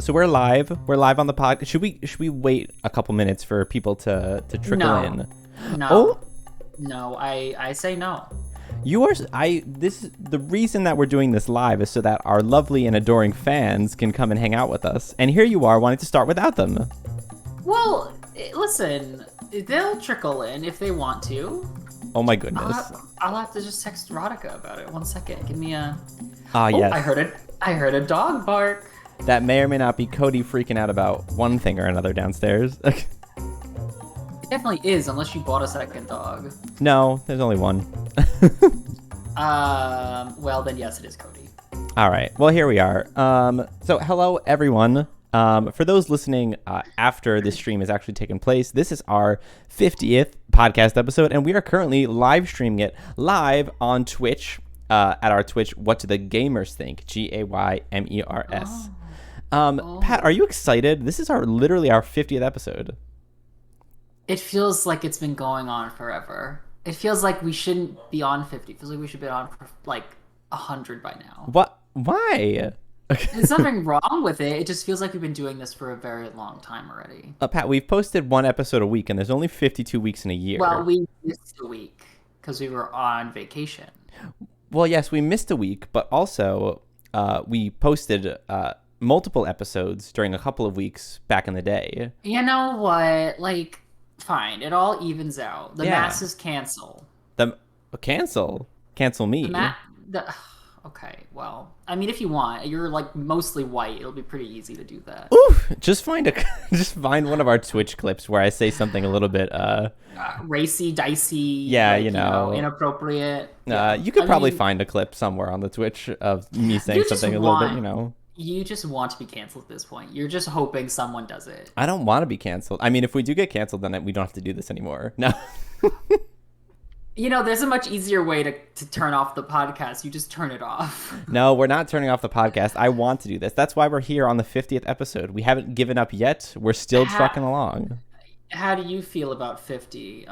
So we're live. We're live on the pod. Should we wait a couple minutes for people to trickle in? No. Oh, no. I say no. The reason that we're doing this live is so that our lovely and adoring fans can come and hang out with us. And here you are wanting to start without them. Well, listen, they'll trickle in if they want to. Oh my goodness. I'll have to just text Rodica about it. 1 second. Give me a. Yes. I heard it. I heard a dog bark. That may or may not be Cody freaking out about one thing or another downstairs. It definitely is, unless you bought a second dog. No, there's only one. Well then yes, it is Cody. All right. Well, here we are. So hello everyone. For those listening after this stream has actually taken place, this is our 50th podcast episode, and we are currently live streaming it live on Twitch at our Twitch. What do the gamers think? GAYMERS. Pat, are you excited? This is literally our 50th episode. It feels like it's been going on forever. It feels like we shouldn't be on 50. It feels like we should be on for like 100 by now. What? Why? There's nothing wrong with it. It just feels like we've been doing this for a very long time already. Pat, we've posted one episode a week, and there's only 52 weeks in a year. Well, we missed a week because we were on vacation. Well, yes, we missed a week, but also we posted multiple episodes during a couple of weeks back in the day. You know what? Like, fine. It all evens out. The masses cancel. Cancel me. Okay, well, I mean, if you want, you're like mostly white. It'll be pretty easy to do that. Oof! Just find one of our Twitch clips where I say something a little bit racy, dicey. Yeah, like, you know, inappropriate. You could probably find a clip somewhere on the Twitch of me saying something a little bit, you know. You just want to be canceled at this point. You're just hoping someone does it. I don't want to be canceled. I mean, if we do get canceled, then we don't have to do this anymore. No. You know, there's a much easier way to turn off the podcast. You just turn it off. No, we're not turning off the podcast. I want to do this. That's why we're here on the 50th episode. We haven't given up yet. We're still trucking along. How do you feel about 50?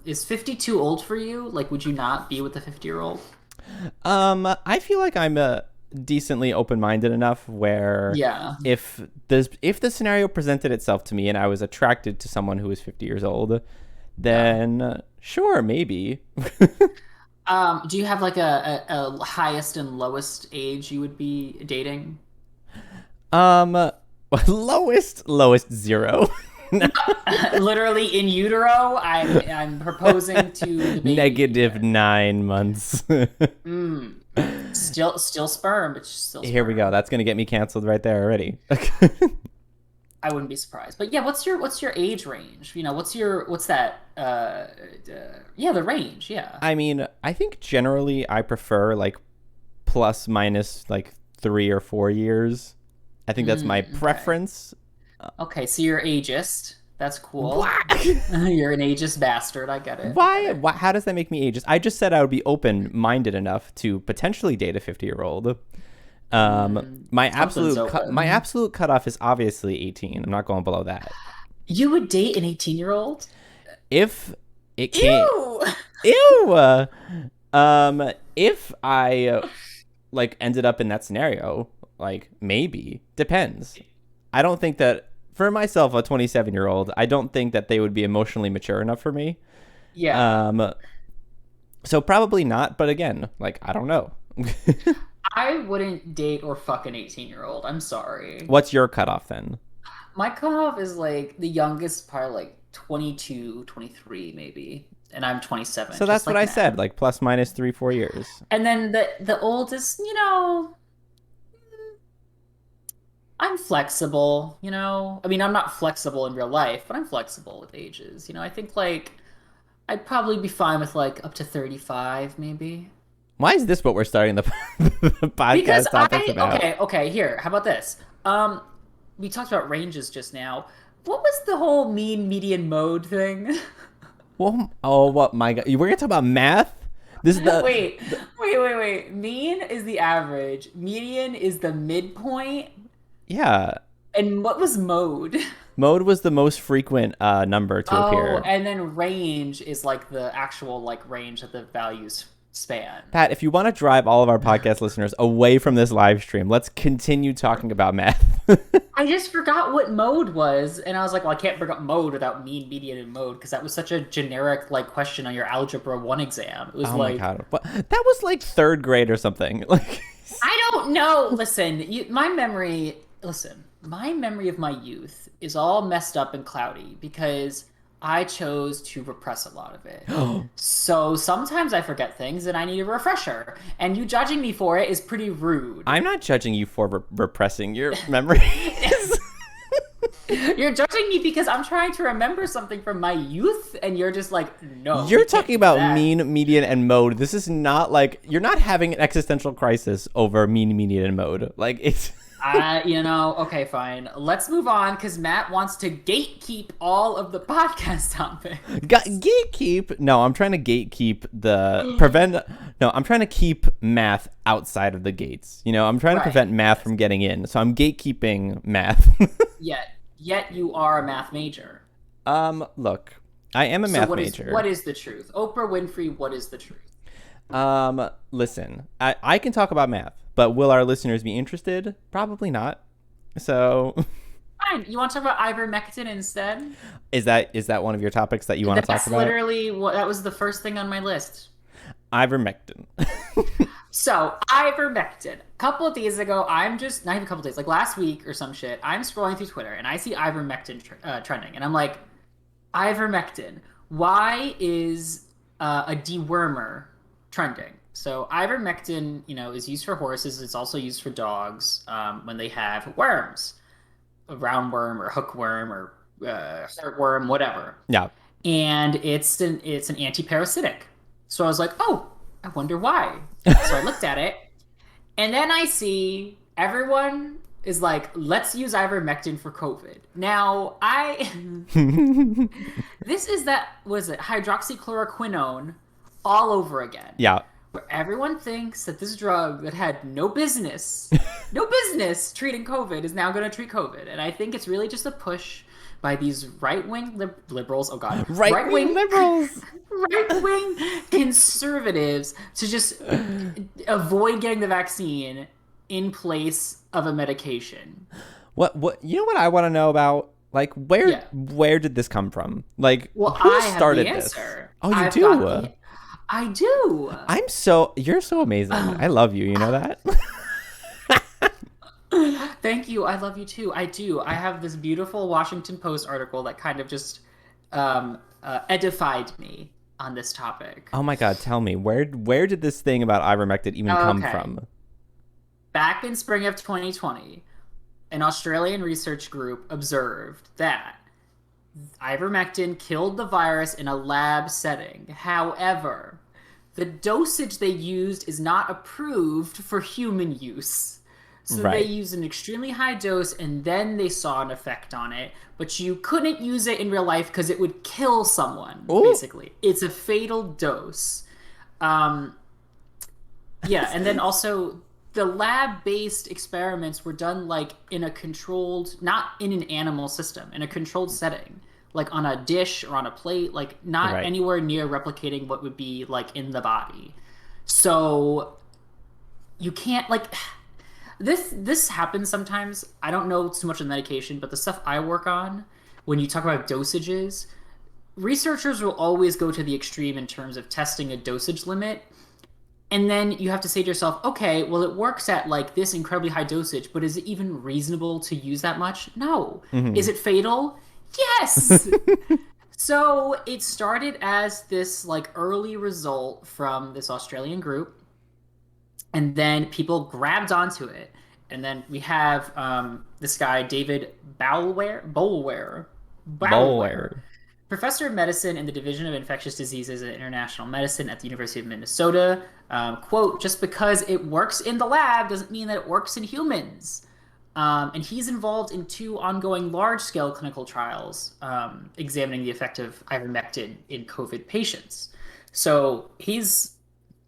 Is 50 too old for you? Like, would you not be with a 50-year-old? I feel like I'm decently open-minded enough where if the scenario presented itself to me and I was attracted to someone who was 50 years old, then sure, maybe. Do you have like a highest and lowest age you would be dating? Lowest 0. Literally in utero, I'm proposing to the baby. -9 months. Still sperm, but still sperm. Here we go. That's gonna get me canceled right there already. I wouldn't be surprised. But yeah, what's your age range? You know, what's that? The range. Yeah. I mean, I think generally I prefer like plus minus like 3 or 4 years. I think that's my preference. Okay, so you're ageist. That's cool. You're an ageist bastard. I get it. Why? How does that make me ageist? I just said I would be open-minded enough to potentially date a 50-year-old. My absolute cutoff is obviously 18. I'm not going below that. You would date an 18-year-old? If it came. Ew. If I like ended up in that scenario, like maybe depends. I don't think that for myself, a 27-year-old, I don't think that they would be emotionally mature enough for me. Yeah. So probably not. But again, like I don't know. I wouldn't date or fuck an 18-year-old. I'm sorry. What's your cutoff then? My cutoff is like the youngest, probably like 22, 23 maybe. And I'm 27. So that's what I said, like plus minus 3-4 years. And then the oldest, you know, I'm flexible, you know. I mean, I'm not flexible in real life, but I'm flexible with ages. You know, I think like I'd probably be fine with like up to 35 maybe. Why is this what we're starting the podcast topic about? Okay, here. How about this? We talked about ranges just now. What was the whole mean median mode thing? Well, what my God. We're going to talk about math? This is the Wait. Mean is the average. Median is the midpoint. Yeah. And what was mode? Mode was the most frequent number to appear. Oh, and then range is like the actual like range that the values span. Pat, if you want to drive all of our podcast listeners away from this live stream, let's continue talking about math. I just forgot what mode was, and I was like, well, I can't bring up mode without mean, median, and mode, because that was such a generic like question on your Algebra 1 exam. It was Oh my God. But that was like third grade or something. Like, I don't know. Listen, my memory of my youth is all messed up and cloudy because I chose to repress a lot of it. So sometimes I forget things and I need a refresher. And you judging me for it is pretty rude. I'm not judging you for repressing your memories. You're judging me because I'm trying to remember something from my youth, and you're just like, no. You're talking about mean, median, and mode. This is not like, you're not having an existential crisis over mean, median, and mode. Like, it's... Okay, fine. Let's move on, because Matt wants to gatekeep all of the podcast topics. Gatekeep? No, I'm trying to gatekeep I'm trying to keep math outside of the gates. I'm trying to prevent math from getting in. So I'm gatekeeping math. Yet you are a math major. Look, I am a math major. What is the truth? Oprah Winfrey, what is the truth? Listen, I can talk about math, but will our listeners be interested? Probably not. So fine. You want to talk about ivermectin instead? Is that one of your topics that you want to talk about? That's literally that was the first thing on my list. Ivermectin. So, ivermectin. A couple of days ago, not even a couple of days, like last week or some shit, I'm scrolling through Twitter and I see ivermectin trending. And I'm like, ivermectin, why is a dewormer trending? So, ivermectin, is used for horses. It's also used for dogs when they have worms, a roundworm or hookworm or heartworm, whatever. Yeah. And it's an anti-parasitic. So I was like, oh, I wonder why. So I looked at it, and then I see everyone is like, let's use ivermectin for COVID. Now, this is hydroxychloroquine all over again. Yeah. Where everyone thinks that this drug that had no business treating COVID is now going to treat COVID. And I think it's really just a push by these right-wing liberals. Oh God, right-wing liberals, right-wing conservatives to just avoid getting the vaccine in place of a medication. What? You know what I want to know about? Like, where did this come from? Like, who started this? Oh, you do. I do. You're so amazing. I love you. You know that. Thank you. I love you too. I do. I have this beautiful Washington Post article that kind of just edified me on this topic. Oh my God, tell me, where did this thing about ivermectin even come from? Back in spring of 2020, an Australian research group observed that ivermectin killed the virus in a lab setting. However, the dosage they used is not approved for human use. So they used an extremely high dose, and then they saw an effect on it. But you couldn't use it in real life because it would kill someone, basically. It's a fatal dose. And then also the lab-based experiments were done like in a controlled, not in an animal system, in a controlled setting. Like on a dish or on a plate, like not anywhere near replicating what would be like in the body. So you can't like... This happens sometimes. I don't know too much of the medication, but the stuff I work on, when you talk about dosages, researchers will always go to the extreme in terms of testing a dosage limit. And then you have to say to yourself, okay, well, it works at like this incredibly high dosage, but is it even reasonable to use that much? No. Mm-hmm. Is it fatal? Yes. So it started as this like early result from this Australian group. And then people grabbed onto it. And then we have this guy, David Boulware, professor of medicine in the Division of Infectious Diseases and International Medicine at the University of Minnesota. Quote, just because it works in the lab doesn't mean that it works in humans. And he's involved in 2 ongoing large-scale clinical trials examining the effect of ivermectin in COVID patients. So he's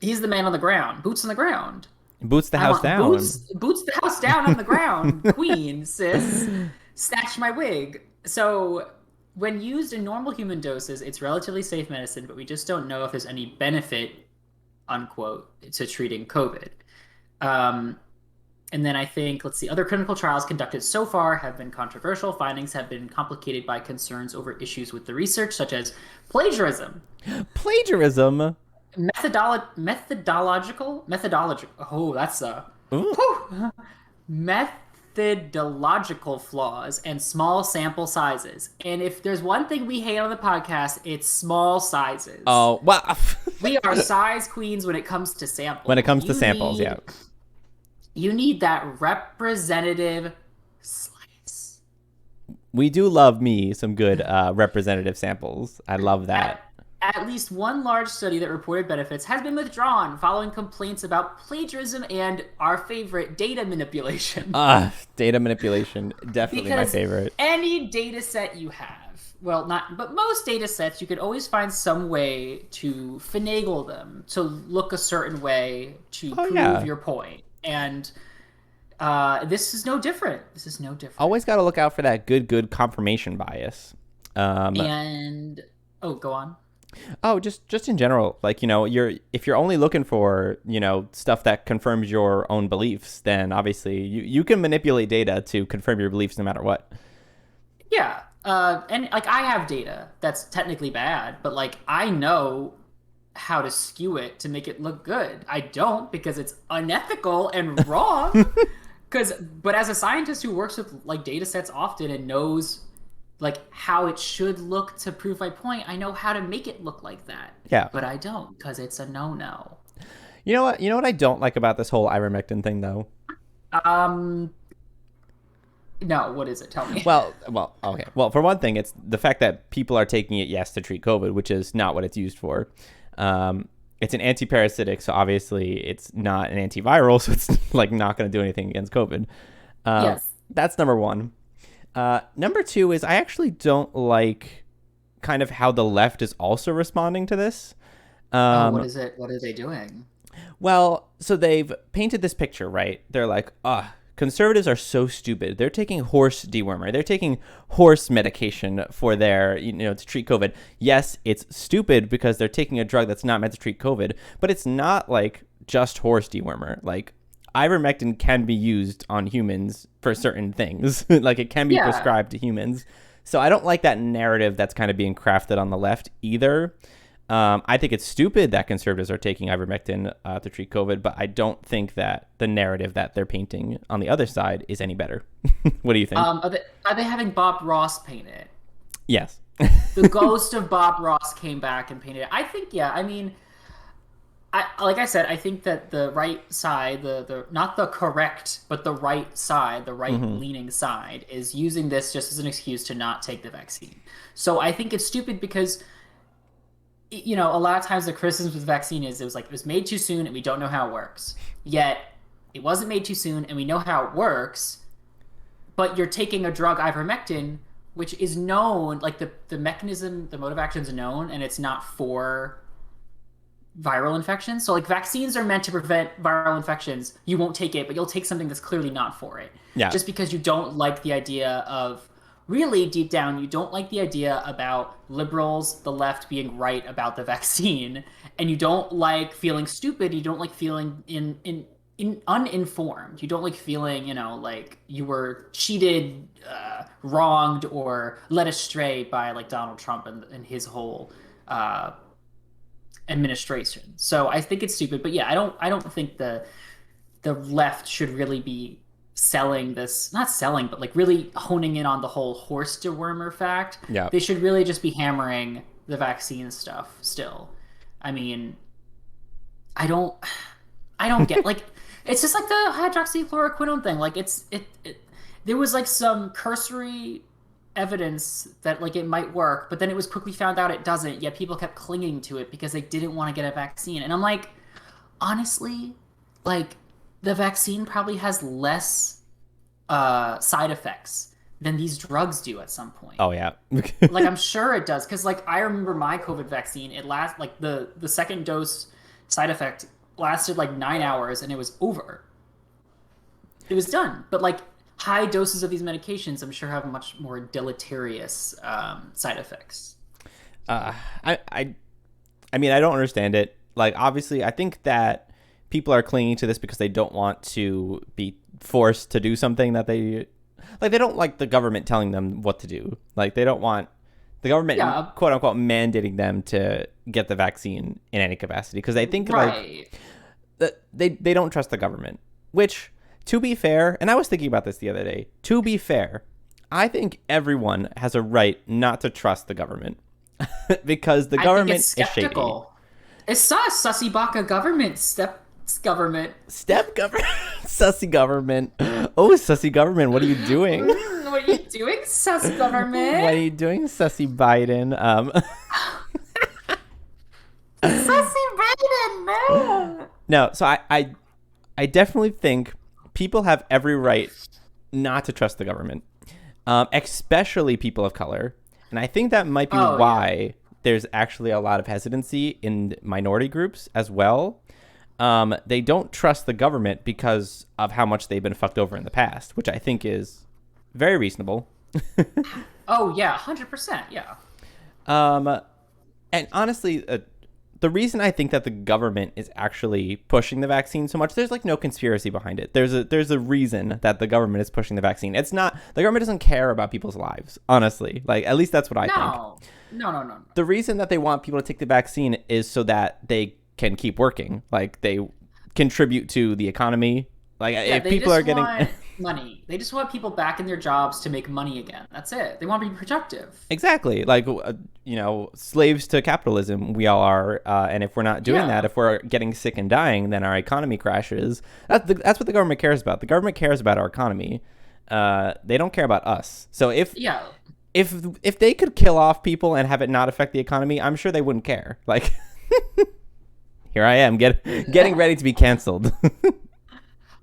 the man on the ground, boots on the ground. Boots the house down. Boots the house down on the ground. Queen, sis. Snatch my wig. So when used in normal human doses, it's relatively safe medicine, but we just don't know if there's any benefit unquote, to treating COVID. Um, and then I think, let's see, other clinical trials conducted so far have been controversial. Findings have been complicated by concerns over issues with the research, such as plagiarism. Plagiarism? Methodological? Oh, that's a... Ooh. Methodological flaws and small sample sizes. And if there's one thing we hate on the podcast, it's small sizes. Oh, well. We are size queens when it comes to samples. When it comes to samples, yeah. You need that representative slice. We do love me some good representative samples. I love that. At least one large study that reported benefits has been withdrawn following complaints about plagiarism and our favorite, data manipulation. Data manipulation, definitely my favorite. Any data set you have, well, not, but most data sets, you could always find some way to finagle them to look a certain way to prove your point. And this is no different. Always got to look out for that good confirmation bias. Go on. Oh, just in general, like, if you're only looking for, stuff that confirms your own beliefs, then obviously you can manipulate data to confirm your beliefs no matter what. Yeah. And like I have data that's technically bad, but like I know how to skew it to make it look good. I don't, because it's unethical and wrong. But as a scientist who works with like data sets often and knows like how it should look to prove my point, I know how to make it look like that. Yeah. But I don't, because it's a no-no. You know what I don't like about this whole ivermectin thing, though? No, what is it? Tell me. Well, okay. Well, for one thing, it's the fact that people are taking it, yes, to treat COVID, which is not what it's used for. It's an antiparasitic, so obviously it's not an antiviral, so it's like not going to do anything against COVID. Yes. That's number one. Number two is I actually don't like kind of how the left is also responding to this. What is it? What are they doing? Well, so they've painted this picture, right? They're like, conservatives are so stupid. They're taking horse dewormer. They're taking horse medication for their, to treat COVID. Yes, it's stupid because they're taking a drug that's not meant to treat COVID, but it's not like just horse dewormer. Like ivermectin can be used on humans for certain things. Like it can be prescribed to humans. So I don't like that narrative that's kind of being crafted on the left either. I think it's stupid that conservatives are taking ivermectin to treat COVID, but I don't think that the narrative that they're painting on the other side is any better. What do you think? Are they having Bob Ross paint it? Yes. The ghost of Bob Ross came back and painted it. I think, I mean, like I said, I think that the right side, the not the correct, but the right side, the right-leaning side, is using this just as an excuse to not take the vaccine. So I think it's stupid because a lot of times the criticism with the vaccine is it was made too soon and we don't know how it works. Yet it wasn't made too soon and we know how it works, but you're taking a drug, ivermectin, which is known, like the mechanism, the mode of action is known, and it's not for viral infections. So like vaccines are meant to prevent viral infections. You won't take it, but you'll take something that's clearly not for it. Yeah. Just because you don't like the idea of, really deep down, you don't like the idea about liberals, the left, being right about the vaccine, and you don't like feeling stupid. You don't like feeling uninformed. You don't like feeling, like you were cheated, wronged, or led astray by like Donald Trump and his whole administration. So I think it's stupid. But yeah, I don't think the left should really be selling this, not selling, but like really honing in on the whole horse dewormer fact. Yeah. They should really just be hammering the vaccine stuff still. I mean, I don't get like, it's just like the hydroxychloroquine thing. Like there was like some cursory evidence that like it might work, but then it was quickly found out it doesn't, yet people kept clinging to it because they didn't want to get a vaccine. And I'm like, honestly, like, the vaccine probably has less side effects than these drugs do at some point. Oh, yeah. Like, I'm sure it does. Because, like, I remember my COVID vaccine, the second dose side effect lasted, like, 9 hours, and it was over. It was done. But, like, high doses of these medications, I'm sure, have much more deleterious side effects. I mean, I don't understand it. Like, obviously, I think that people are clinging to this because they don't want to be forced to do something that they don't like the government telling them what to do. Like, they don't want the government, quote unquote, mandating them to get the vaccine in any capacity because they think like that they don't trust the government. Which, to be fair, and I was thinking about this the other day. To be fair, I think everyone has a right not to trust the government because the government is shady. It's not a sussy baka government. Step government. Sassy government. Oh, Sassy Government, what are you doing? What are you doing, Sassy Government? What are you doing, Sassy Biden? Sassy Biden, no. No, so I definitely think people have every right not to trust the government, especially people of color. And I think that might be why there's actually a lot of hesitancy in minority groups as well. They don't trust the government because of how much they've been fucked over in the past, which I think is very reasonable. Oh, yeah, 100%, yeah. And honestly, the reason I think that the government is actually pushing the vaccine so much, there's like no conspiracy behind it. There's a reason that the government is pushing the vaccine. It's not, the government doesn't care about people's lives, honestly. Like, at least that's what I think. No. The reason that they want people to take the vaccine is so that they can keep working. Like, they contribute to the economy. Like, if people are getting money, they just want people back in their jobs to make money again. That's it. They want to be productive. Exactly. Like, slaves to capitalism, we all are. And if we're not doing that, if we're getting sick and dying, then our economy crashes. That's what the government cares about. The government cares about our economy. They don't care about us. So if they could kill off people and have it not affect the economy, I'm sure they wouldn't care. Like, here I am getting ready to be canceled.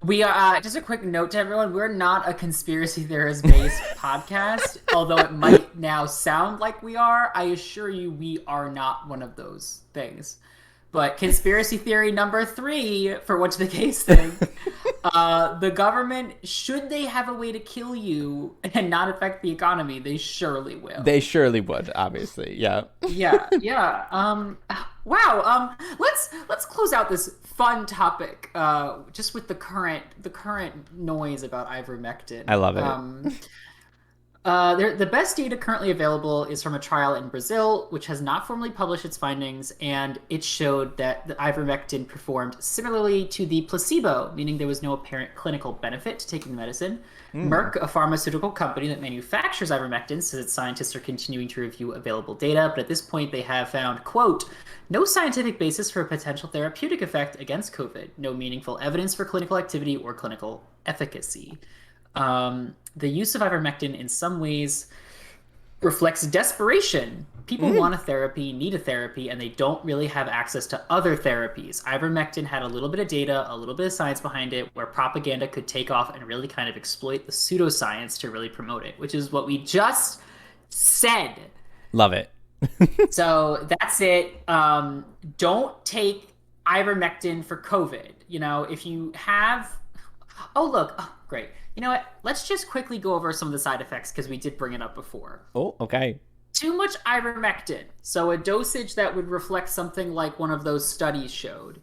We are, just a quick note to everyone, we're not a conspiracy theorist-based podcast, although it might now sound like we are. I assure you we are not one of those things. But conspiracy theory number 3, for what's the case thing, the government, should they have a way to kill you and not affect the economy, they surely will. They surely would, obviously, yeah. Yeah. Wow. Let's close out this fun topic just with the current noise about ivermectin. I love it. The best data currently available is from a trial in Brazil, which has not formally published its findings, and it showed that the ivermectin performed similarly to the placebo, meaning there was no apparent clinical benefit to taking the medicine. Merck, a pharmaceutical company that manufactures ivermectin, says its scientists are continuing to review available data, but at this point they have found, quote, no scientific basis for a potential therapeutic effect against COVID, no meaningful evidence for clinical activity or clinical efficacy. The use of ivermectin in some ways reflects desperation. People want a therapy, need a therapy, and they don't really have access to other therapies. Ivermectin had a little bit of data, a little bit of science behind it, where propaganda could take off and really kind of exploit the pseudoscience to really promote it, which is what we just said. Love it. So that's it. Don't take ivermectin for COVID. If you have... Oh, look. Oh, great. You know what? Let's just quickly go over some of the side effects because we did bring it up before. Oh, okay. Too much ivermectin, so a dosage that would reflect something like one of those studies showed,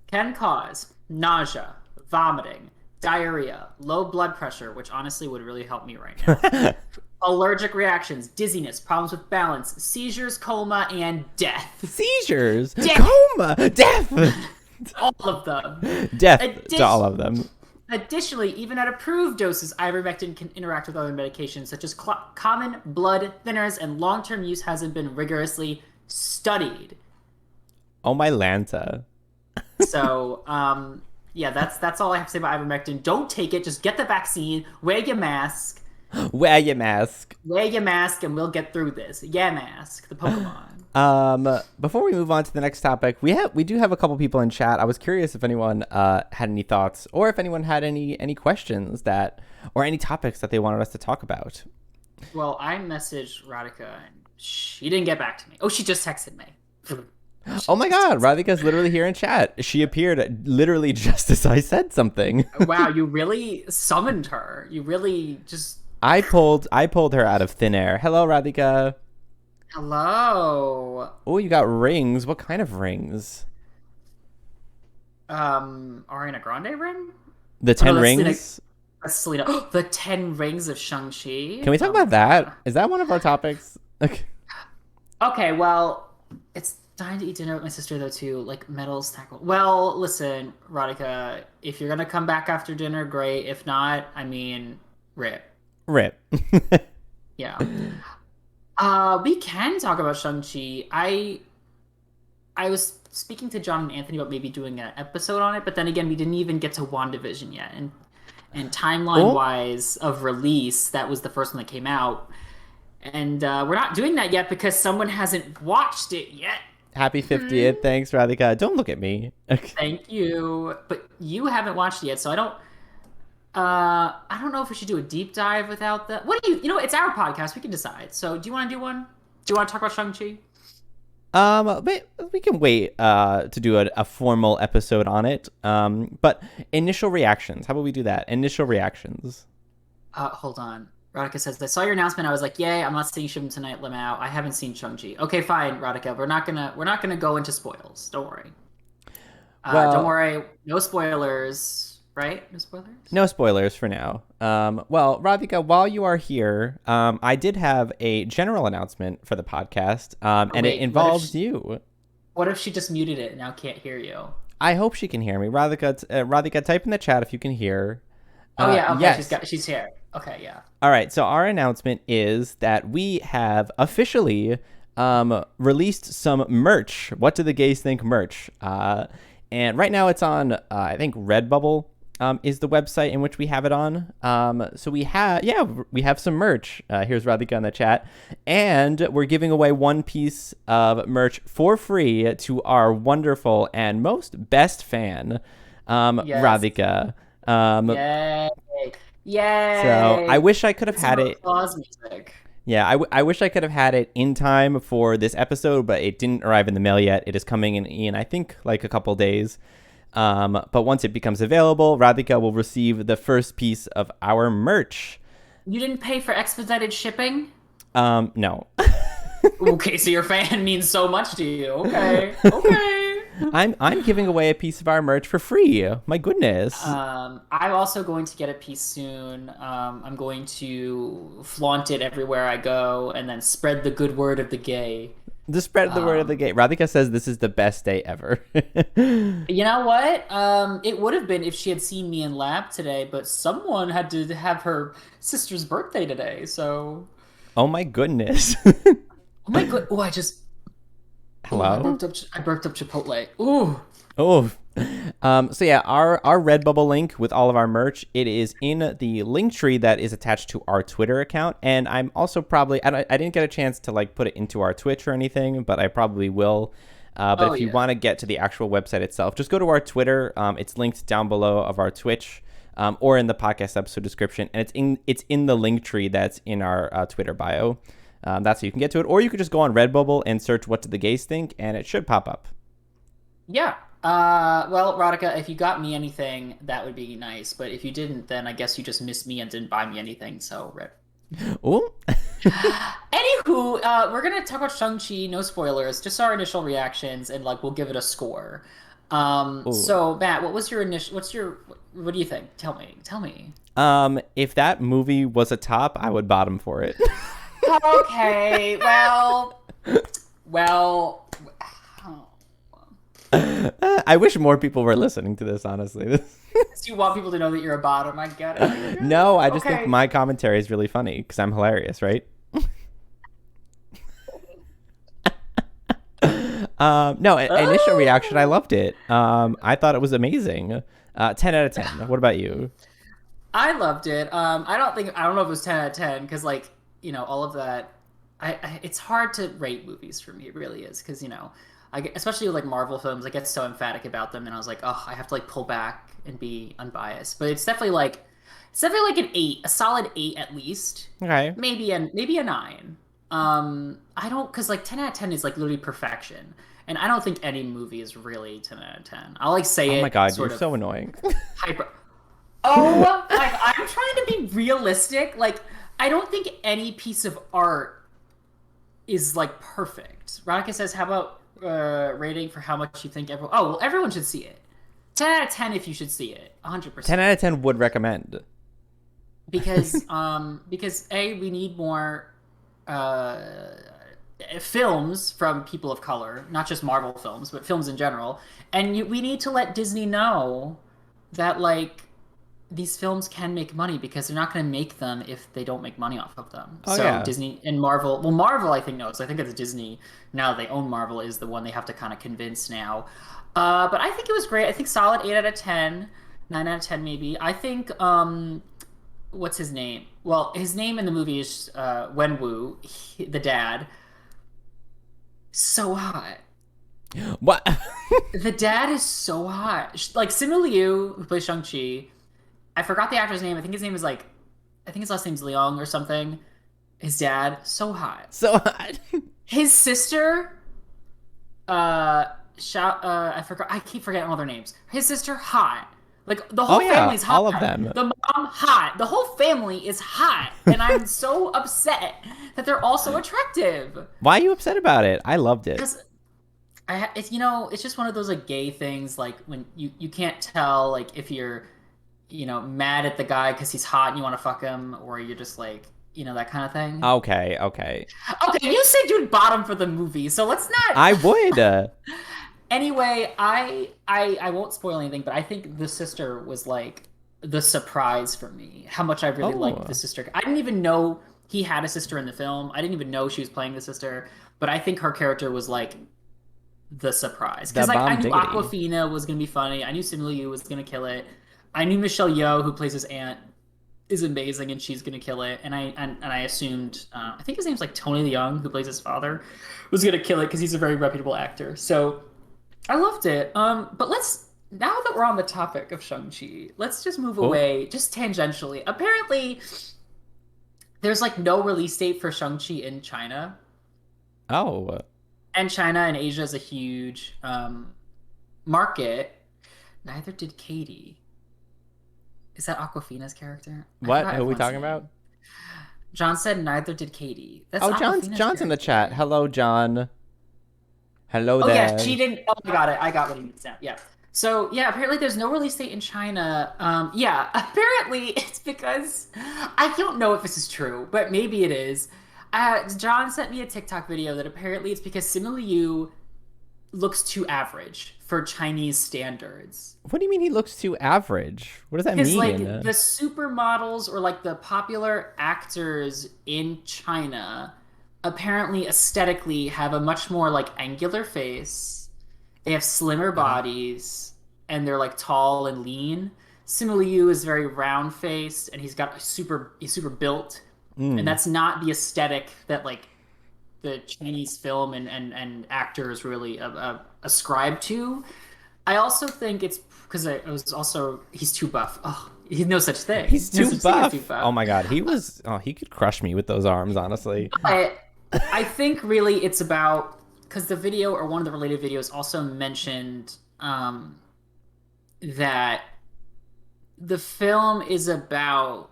can cause nausea, vomiting, diarrhea, low blood pressure, which honestly would really help me right now, allergic reactions, dizziness, problems with balance, seizures, coma, and death. Seizures? Coma? Death? All of them. Death to all of them. Additionally, even at approved doses, ivermectin can interact with other medications, such as common blood thinners, and long-term use hasn't been rigorously studied. Oh, my Lanta. So, that's all I have to say about ivermectin. Don't take it. Just get the vaccine. Wear your mask. Wear your mask. Wear your mask, and we'll get through this. Yeah, mask. The Pokemon. Before we move on to the next topic, we do have a couple people in chat. I was curious if anyone had any thoughts or if anyone had any questions or any topics that they wanted us to talk about. Well, I messaged Radhika and she didn't get back to me. Oh, she just texted me. Oh my God, Radhika's literally here in chat. She appeared literally just as I said something. Wow, you really summoned her. You really just... I pulled her out of thin air. Hello, Radhika. Hello. Oh, you got rings. What kind of rings? Ariana Grande ring? The Oh no, Ten Rings. That's Selena. The 10 Rings of Shang Chi. Can we talk Oh my about god. that? Is that one of our topics? Okay. Okay, well, it's time to eat dinner with my sister though too. Like metals tackle. Well, listen, Radhika, if you're gonna come back after dinner, great. If not, I mean, rip. Rip. Yeah. We can talk about Shang-Chi. I was speaking to John and Anthony about maybe doing an episode on it, but then again, we didn't even get to WandaVision yet. And timeline Oh, wise of release, that was the first one that came out. And we're not doing that yet because someone hasn't watched it yet. happy 50th. Thanks, Radhika. Don't look at me. Okay. Thank you. But you haven't watched it yet, so I don't know if we should do a deep dive without the. What do you? You know, it's our podcast. We can decide. So, do you want to do one? Do you want to talk about Shang-Chi? But we can wait to do a formal episode on it. But initial reactions. How about we do that? Initial reactions. Hold on. Radhika says, I saw your announcement. I was like, yay, I'm not seeing Shim tonight, Lamau. I haven't seen Shang-Chi. Okay, fine, Radhika. We're not gonna go into spoils. Don't worry. Don't worry. No spoilers, right? No spoilers? No spoilers for now. Well, Radhika, while you are here, I did have a general announcement for the podcast, and it involves you. What if she just muted it and now can't hear you? I hope she can hear me. Radhika, type in the chat if you can hear. Oh yeah, okay, yes. she's here. Okay, yeah. All right, so our announcement is that we have officially released some merch. What do the gays think merch? And right now it's on, I think Redbubble is the website in which we have it on. So we have some merch. Here's Radhika in the chat. And we're giving away one piece of merch for free to our wonderful and most best fan, Yes. Radhika. Yay! Yay! So I wish I could have had it. Applause music. Yeah, I wish I could have had it in time for this episode, but it didn't arrive in the mail yet. It is coming in I think, like a couple days. But once it becomes available, Radhika will receive the first piece of our merch. You didn't pay for expedited shipping? No. Okay, so your fan means so much to you. Okay. Okay. I'm giving away a piece of our merch for free. My goodness. I'm also going to get a piece soon. I'm going to flaunt it everywhere I go and then spread the good word of the gay. To spread the word of the gay. Radhika says this is the best day ever. You know what? It would have been if she had seen me in lab today, but someone had to have her sister's birthday today, so. Oh my goodness. Oh my god! Oh, I just. Hello. I burped up Chipotle. Ooh. Oh. So yeah, our Redbubble link with all of our merch, it is in the link tree that is attached to our Twitter account, and I'm also probably I didn't get a chance to like put it into our Twitch or anything, but I probably will. But if you want to get to the actual website itself, just go to our Twitter. It's linked down below of our Twitch, or in the podcast episode description, and it's in the link tree that's in our Twitter bio. That's how you can get to it, or you could just go on Redbubble and search "What Do the Gays Think," and it should pop up. Yeah. Well, Radhika, if you got me anything, that would be nice. But if you didn't, then I guess you just missed me and didn't buy me anything. So, rip. Ooh. Anywho, we're gonna talk about Shang-Chi. No spoilers, just our initial reactions, and like we'll give it a score. So Matt, what do you think? Tell me. If that movie was a top, I would bottom for it. Okay. Well. I wish more people were listening to this, honestly. Do you want people to know that you're a bottom? I get it. No, I just think my commentary is really funny because I'm hilarious, right? No, initial reaction, I loved it. I thought it was amazing. 10 out of 10. What about you? I loved it. I don't know if it was 10 out of 10 because like, all of that. It's hard to rate movies for me. It really is because especially with like Marvel films, I get so emphatic about them, and I was like, oh, I have to like pull back and be unbiased. But it's definitely like an 8, a solid 8 at least. Okay. Maybe a 9. I don't because like 10 out of 10 is like literally perfection, and I don't think any movie is really 10 out of 10. I'll like say it. Oh my god, you're so annoying. Hyper. Oh, like I'm trying to be realistic. Like I don't think any piece of art is like perfect. Radhika says, "How about rating for how much you think everyone?" Oh, well, everyone should see it. 10 out of 10 if you should see it. 100%. 10 out of 10 would recommend. Because A, we need more films from people of color, not just Marvel films, but films in general. And we need to let Disney know that, like, these films can make money because they're not going to make them if they don't make money off of them. Oh, yeah. Disney and Marvel, well, Marvel I think knows. I think it's Disney, now they own Marvel, is the one they have to kind of convince now. But I think it was great. I think solid 8 out of 10, 9 out of 10 maybe. I think, what's his name? Well, his name in the movie is Wenwu, the dad. So hot. What? The dad is so hot. Like, Simu Liu, who plays Shang Chi, I forgot the actor's name. I think his last name's Leong or something. His dad, so hot. So hot. His sister, I forgot. I keep forgetting all their names. His sister, hot. Like, the whole family's hot. All of them. The mom, hot. The whole family is hot. And I'm so upset that they're all so attractive. Why are you upset about it? I loved it. Because it's just one of those, like, gay things, like, when you can't tell, like, if you're, mad at the guy because he's hot and you want to fuck him, or you're just, like, that kind of thing. Okay. Okay, you said you'd bottom for the movie, so let's not... I would. Anyway, I won't spoil anything, but I think the sister was, like, the surprise for me. How much I really liked the sister. I didn't even know he had a sister in the film. I didn't even know she was playing the sister. But I think her character was, like, the surprise. Because, like, I knew Awkwafina was going to be funny. I knew Simu Liu was going to kill it. I knew Michelle Yeoh, who plays his aunt, is amazing, and she's going to kill it. And I assumed, I think his name's, like, Tony Leung, who plays his father, was going to kill it because he's a very reputable actor. So... I loved it. But now that we're on the topic of Shang-Chi, let's just move away, just tangentially. Apparently, there's, like, no release date for Shang-Chi in China. Oh. And China and Asia is a huge market. Neither did Katie. Is that Awkwafina's character? What? Who are we talking about? John said neither did Katie. That's John's in the chat. Hello, John. Hello there. Oh, yeah, she didn't... Oh, I got it. I got what he means now. Yeah. So, yeah, apparently there's no release date in China. Yeah, apparently it's because... I don't know if this is true, but maybe it is. John sent me a TikTok video that apparently it's because Simu Liu looks too average for Chinese standards. What do you mean he looks too average? What does that mean? Because, like, the supermodels or, like, the popular actors in China... apparently aesthetically have a much more, like, angular face. They have slimmer bodies, and they're, like, tall and lean. Simu Liu is very round faced, and he's super built, and that's not the aesthetic that, like, the Chinese film and actors really ascribe to. I also think it's because he's too buff. Oh, he's no such thing. He's too buff. Oh my god, he could crush me with those arms, honestly. I think really it's about, because the video, or one of the related videos, also mentioned that the film is about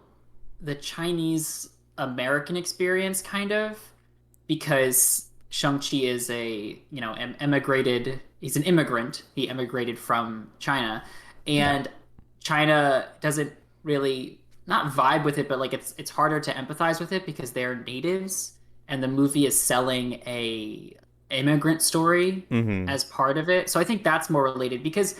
the Chinese American experience, kind of, because Shang-Chi is he's an immigrant. He immigrated from China, and China doesn't really, not vibe with it, but, like, it's harder to empathize with it because they're natives. And the movie is selling a immigrant story as part of it. So I think that's more related because,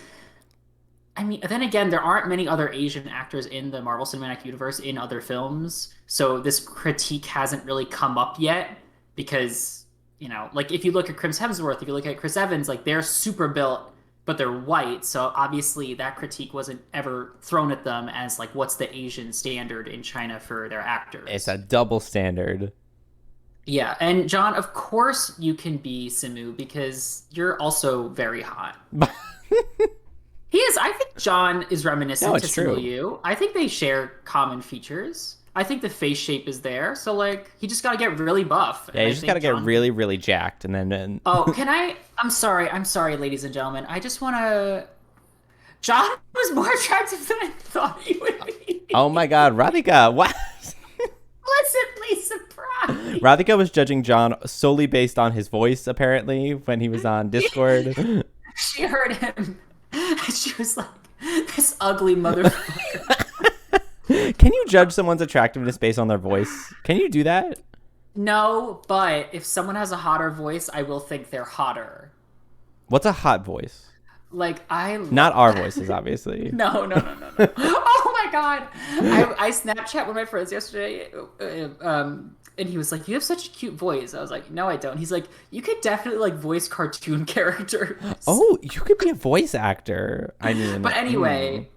I mean, then again, there aren't many other Asian actors in the Marvel Cinematic Universe in other films. So this critique hasn't really come up yet because, like, if you look at Chris Hemsworth, if you look at Chris Evans, like, they're super built, but they're white. So obviously that critique wasn't ever thrown at them as, like, what's the Asian standard in China for their actors. It's a double standard. Yeah, and John, of course you can be Simu because you're also very hot. He is. I think John is reminiscent to Simu Liu. I think they share common features. I think the face shape is there, so, like, he just got to get really buff. Yeah, you just got to get really, really jacked, and then... Oh, I'm sorry, ladies and gentlemen. I just want to... John was more attractive than I thought he would be. Oh my god, Radhika, what? Pleasantly surprised. Radhika was judging John solely based on his voice, apparently, when he was on Discord. She heard him And she was like, this ugly motherfucker. Can you judge someone's attractiveness based on their voice? Can you do that? No, but if someone has a hotter voice, I will think they're hotter. What's a hot voice? Like, Not our voices, obviously. No. Oh my god. I Snapchat one of my friends yesterday, and he was like, "You have such a cute voice." I was like, "No, I don't." He's like, "You could definitely like voice cartoon characters." Oh, you could be a voice actor. I mean, but anyway,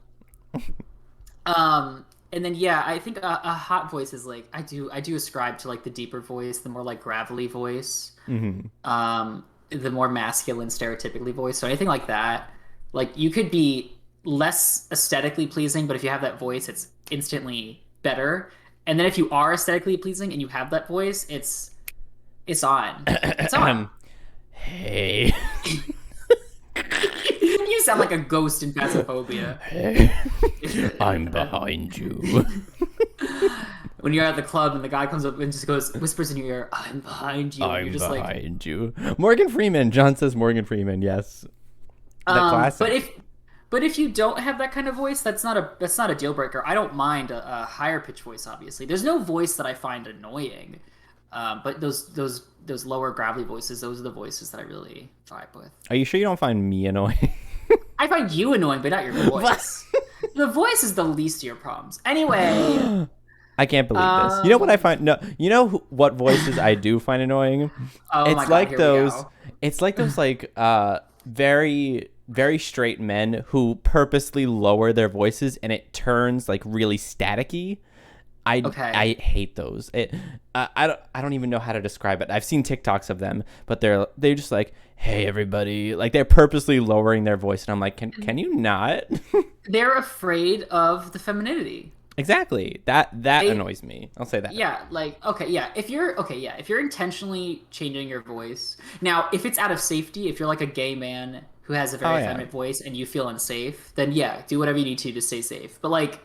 and then yeah, I think a hot voice is like I do ascribe to like the deeper voice, the more like gravelly voice, the more masculine stereotypically voice. So anything like that, like you could be less aesthetically pleasing, but if you have that voice, it's instantly better. And then if you are aesthetically pleasing and you have that voice, it's on. It's on. Hey. You sound like a ghost in Phasmophobia. Hey. I'm behind you. When you're at the club and the guy comes up and just whispers in your ear, "I'm behind you." I'm you're just behind you. Morgan Freeman. John says Morgan Freeman. Yes. The classic. But if you don't have that kind of voice, that's not a deal breaker. I don't mind a higher pitch voice. Obviously, there's no voice that I find annoying. But those lower gravelly voices, those are the voices that I really vibe with. Are you sure you don't find me annoying? I find you annoying, but not your voice. The voice is the least of your problems. Anyway. I can't believe this. You know what I find? No, you know what voices I do find annoying? Oh my God, here we go. It's like those like very very straight men who purposely lower their voices and it turns like really staticky. I hate those. I don't even know how to describe it. I've seen TikToks of them, but they're just like, "Hey everybody," like they're purposely lowering their voice, and I'm like, can you not? They're afraid of the femininity. Exactly. That annoys me. I'll say that. Yeah, like if you're intentionally changing your voice. Now, if it's out of safety, if you're like a gay man who has a very feminine voice and you feel unsafe, then yeah, do whatever you need to stay safe. But like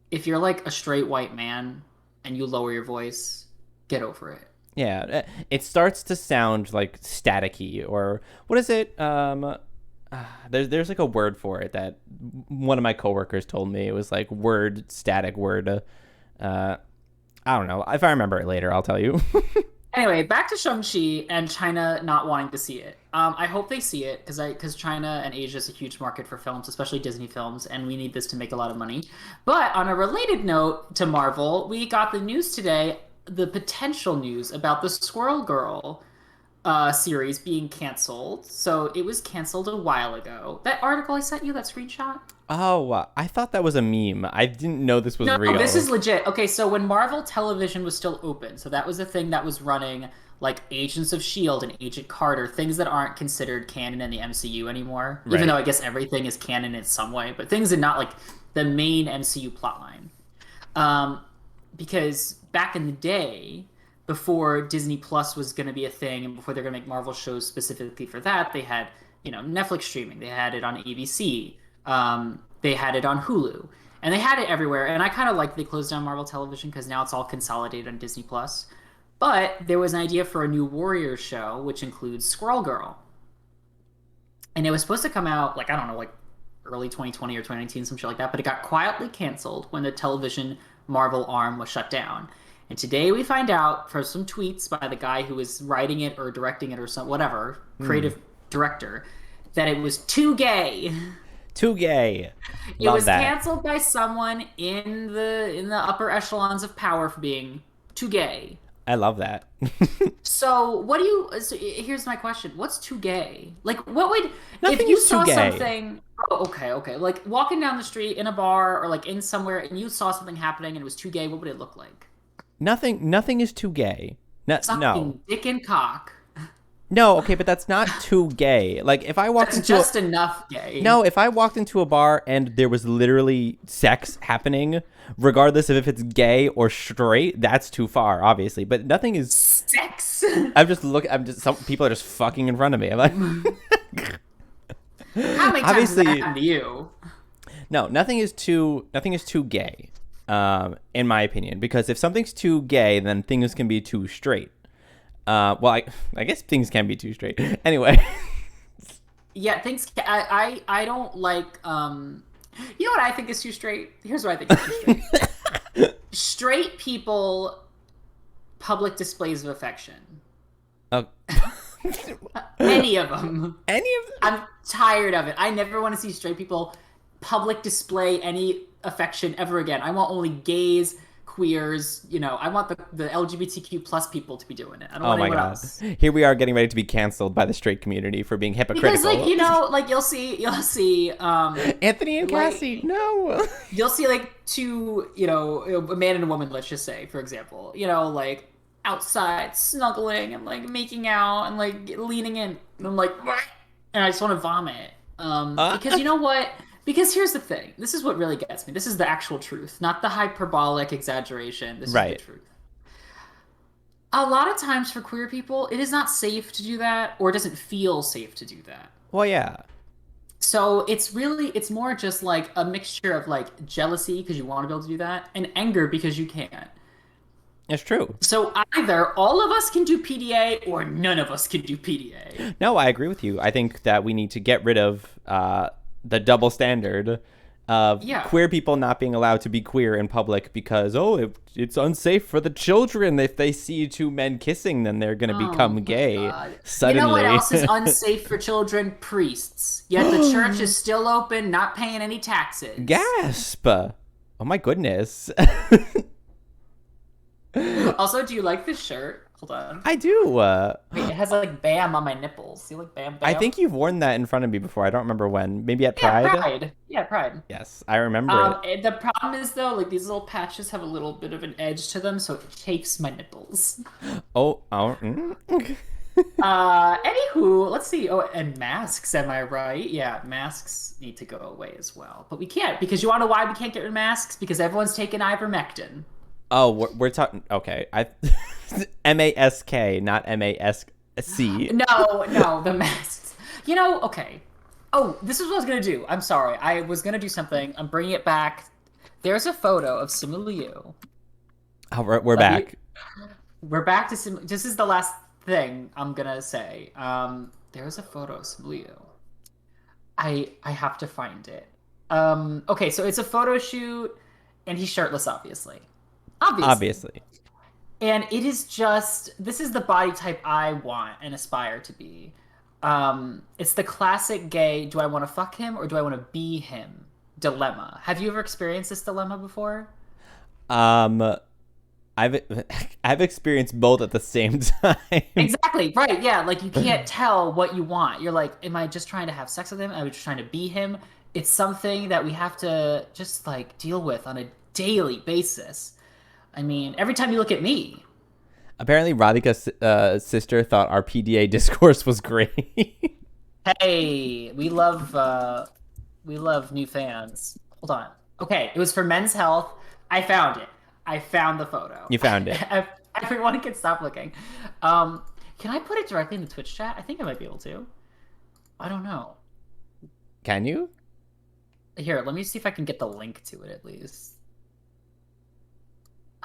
if you're like a straight white man and you lower your voice, get over it. Yeah, it starts to sound like staticky, or what is it? There's like a word for it that one of my coworkers told me. It was like static word. I don't know. If I remember it later, I'll tell you. Anyway, back to Shang Chi and China not wanting to see it. I hope they see it because China and Asia is a huge market for films, especially Disney films, and we need this to make a lot of money. But on a related note to Marvel, we got the news today, the potential news about the Squirrel Girl series being canceled. So it was canceled a while ago. That article I sent you, that screenshot? Oh, I thought that was a meme. I didn't know this was real. No, this is legit. Okay, so when Marvel Television was still open, so that was the thing that was running like Agents of S.H.I.E.L.D. and Agent Carter, things that aren't considered canon in the MCU anymore. Right. Even though I guess everything is canon in some way, but things that not like the main MCU plotline. Because back in the day, before Disney Plus was going to be a thing and before they're going to make Marvel shows specifically for that, they had, Netflix streaming. They had it on ABC. They had it on Hulu. And they had it everywhere. And I kind of like they closed down Marvel Television because now it's all consolidated on Disney Plus. But there was an idea for a new Warriors show, which includes Squirrel Girl. And it was supposed to come out, like, I don't know, like early 2020 or 2019, some shit like that. But it got quietly canceled when the television Marvel arm was shut down. And today we find out from some tweets by the guy who was writing it or directing it or some whatever, creative director, that it was too gay. Too gay. It was canceled by someone in the upper echelons of power for being too gay. I love that. So here's my question. What's too gay? Like what would Nothing if you is saw too gay. something okay. Like walking down the street in a bar or like in somewhere and you saw something happening and it was too gay, what would it look like? Nothing is too gay. No. Dick and cock. No, okay, but that's not too gay. Like if I walked into just enough gay. No, if I walked into a bar and there was literally sex happening, regardless of if it's gay or straight, that's too far, obviously. But nothing is sex. Some people are just fucking in front of me. I'm like How many times has that happened to you? No, nothing is too gay. In my opinion, because if something's too gay, then things can be too straight. I guess things can be too straight. Anyway, Yeah, thanks. I don't like. You know what I think is too straight? Here's what I think is too straight. Straight people public displays of affection. Uh, Any of them. any of them? I'm tired of it. I never want to see straight people public display any affection ever again. I want only gays, queers, I want the LGBTQ plus people to be doing it. I don't Oh want my anyone God. else. Here we are getting ready to be canceled by the straight community for being hypocritical. Because like you'll see Anthony and Cassie, no. you'll see like two, a man and a woman, let's just say, for example, like outside snuggling and like making out and like leaning in, and I'm like, and I just want to vomit. Because you know what? Because here's the thing. This is what really gets me. This is the actual truth, not the hyperbolic exaggeration. This is the truth. A lot of times for queer people, it is not safe to do that, or it doesn't feel safe to do that. Well, yeah. So it's more just like a mixture of like jealousy because you want to be able to do that, and anger because you can't. It's true. So either all of us can do PDA or none of us can do PDA. No, I agree with you. I think that we need to get rid of the double standard of queer people not being allowed to be queer in public because, it's unsafe for the children. If they see two men kissing, then they're going to become gay. Suddenly. You know what else is unsafe for children? Priests. Yet the church is still open, not paying any taxes. Gasp! Oh my goodness. Also, do you like this shirt? Hold on. I do. Wait, it has like BAM on my nipples. See, like BAM, BAM? I think you've worn that in front of me before. I don't remember when. Maybe at Pride? Pride. Yeah, Pride. Yes, I remember it. The problem is, though, like these little patches have a little bit of an edge to them, so it chafes my nipples. Anywho, let's see. Oh, and masks, am I right? Yeah, masks need to go away as well. But we can't, because you want to know why we can't get rid of masks? Because everyone's taking Ivermectin. Oh, we're talking. Okay, MASK, not MASC. No, the masks. Okay. Oh, this is what I was gonna do. I'm sorry. I was gonna do something. I'm bringing it back. There's a photo of Simu Liu. Oh, we're back. We're back to Simu. This is the last thing I'm gonna say. There's a photo of Simu Liu. I have to find it. Okay, so it's a photo shoot, and he's shirtless, obviously. Obviously. And it is this is the body type I want and aspire to be. It's the classic gay, do I want to fuck him or do I want to be him dilemma. Have you ever experienced this dilemma before? I've experienced both at the same time. Exactly, right, yeah. Like, you can't tell what you want. You're like, am I just trying to have sex with him? Am I just trying to be him? It's something that we have to just, like, deal with on a daily basis. I mean, every time you look at me. Apparently, Radhika's sister thought our PDA discourse was great. Hey, we love new fans. Hold on. Okay, it was for Men's Health. I found it. I found the photo. You found it. Everyone can stop looking. Can I put it directly in the Twitch chat? I think I might be able to. I don't know. Can you? Here, let me see if I can get the link to it at least.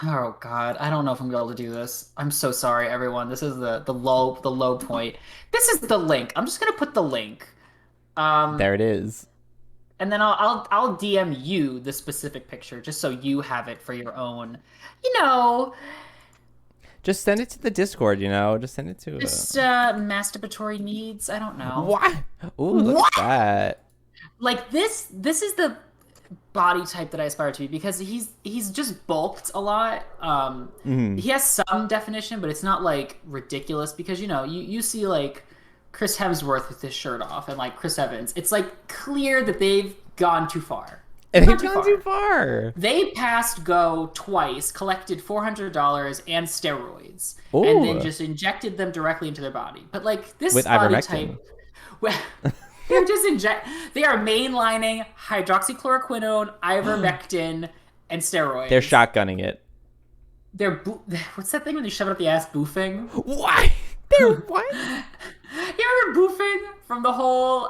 Oh God, I don't know if I'm gonna be able to do this. I'm so sorry, everyone. This is the low point. This is the link. I'm just gonna put the link. There it is. And then I'll DM you the specific picture just so you have it for your own. Just send it to the Discord. Just send it to. Just masturbatory needs. I don't know. What? Ooh, look at that. Like this is the body type that I aspire to be, because he's just bulked a lot. He has some definition, but it's not like ridiculous, because you see like Chris Hemsworth with his shirt off and like Chris Evans. It's like clear that they've gone too far. They've gone too far. They passed go twice, collected $400 and steroids, Ooh. And then just injected them directly into their body. But like this with body Ivermectin. Type, they are mainlining hydroxychloroquine, Ivermectin, and steroids. They're shotgunning it. What's that thing when you shove it up the ass? Boofing? What? They're what? You remember boofing from the whole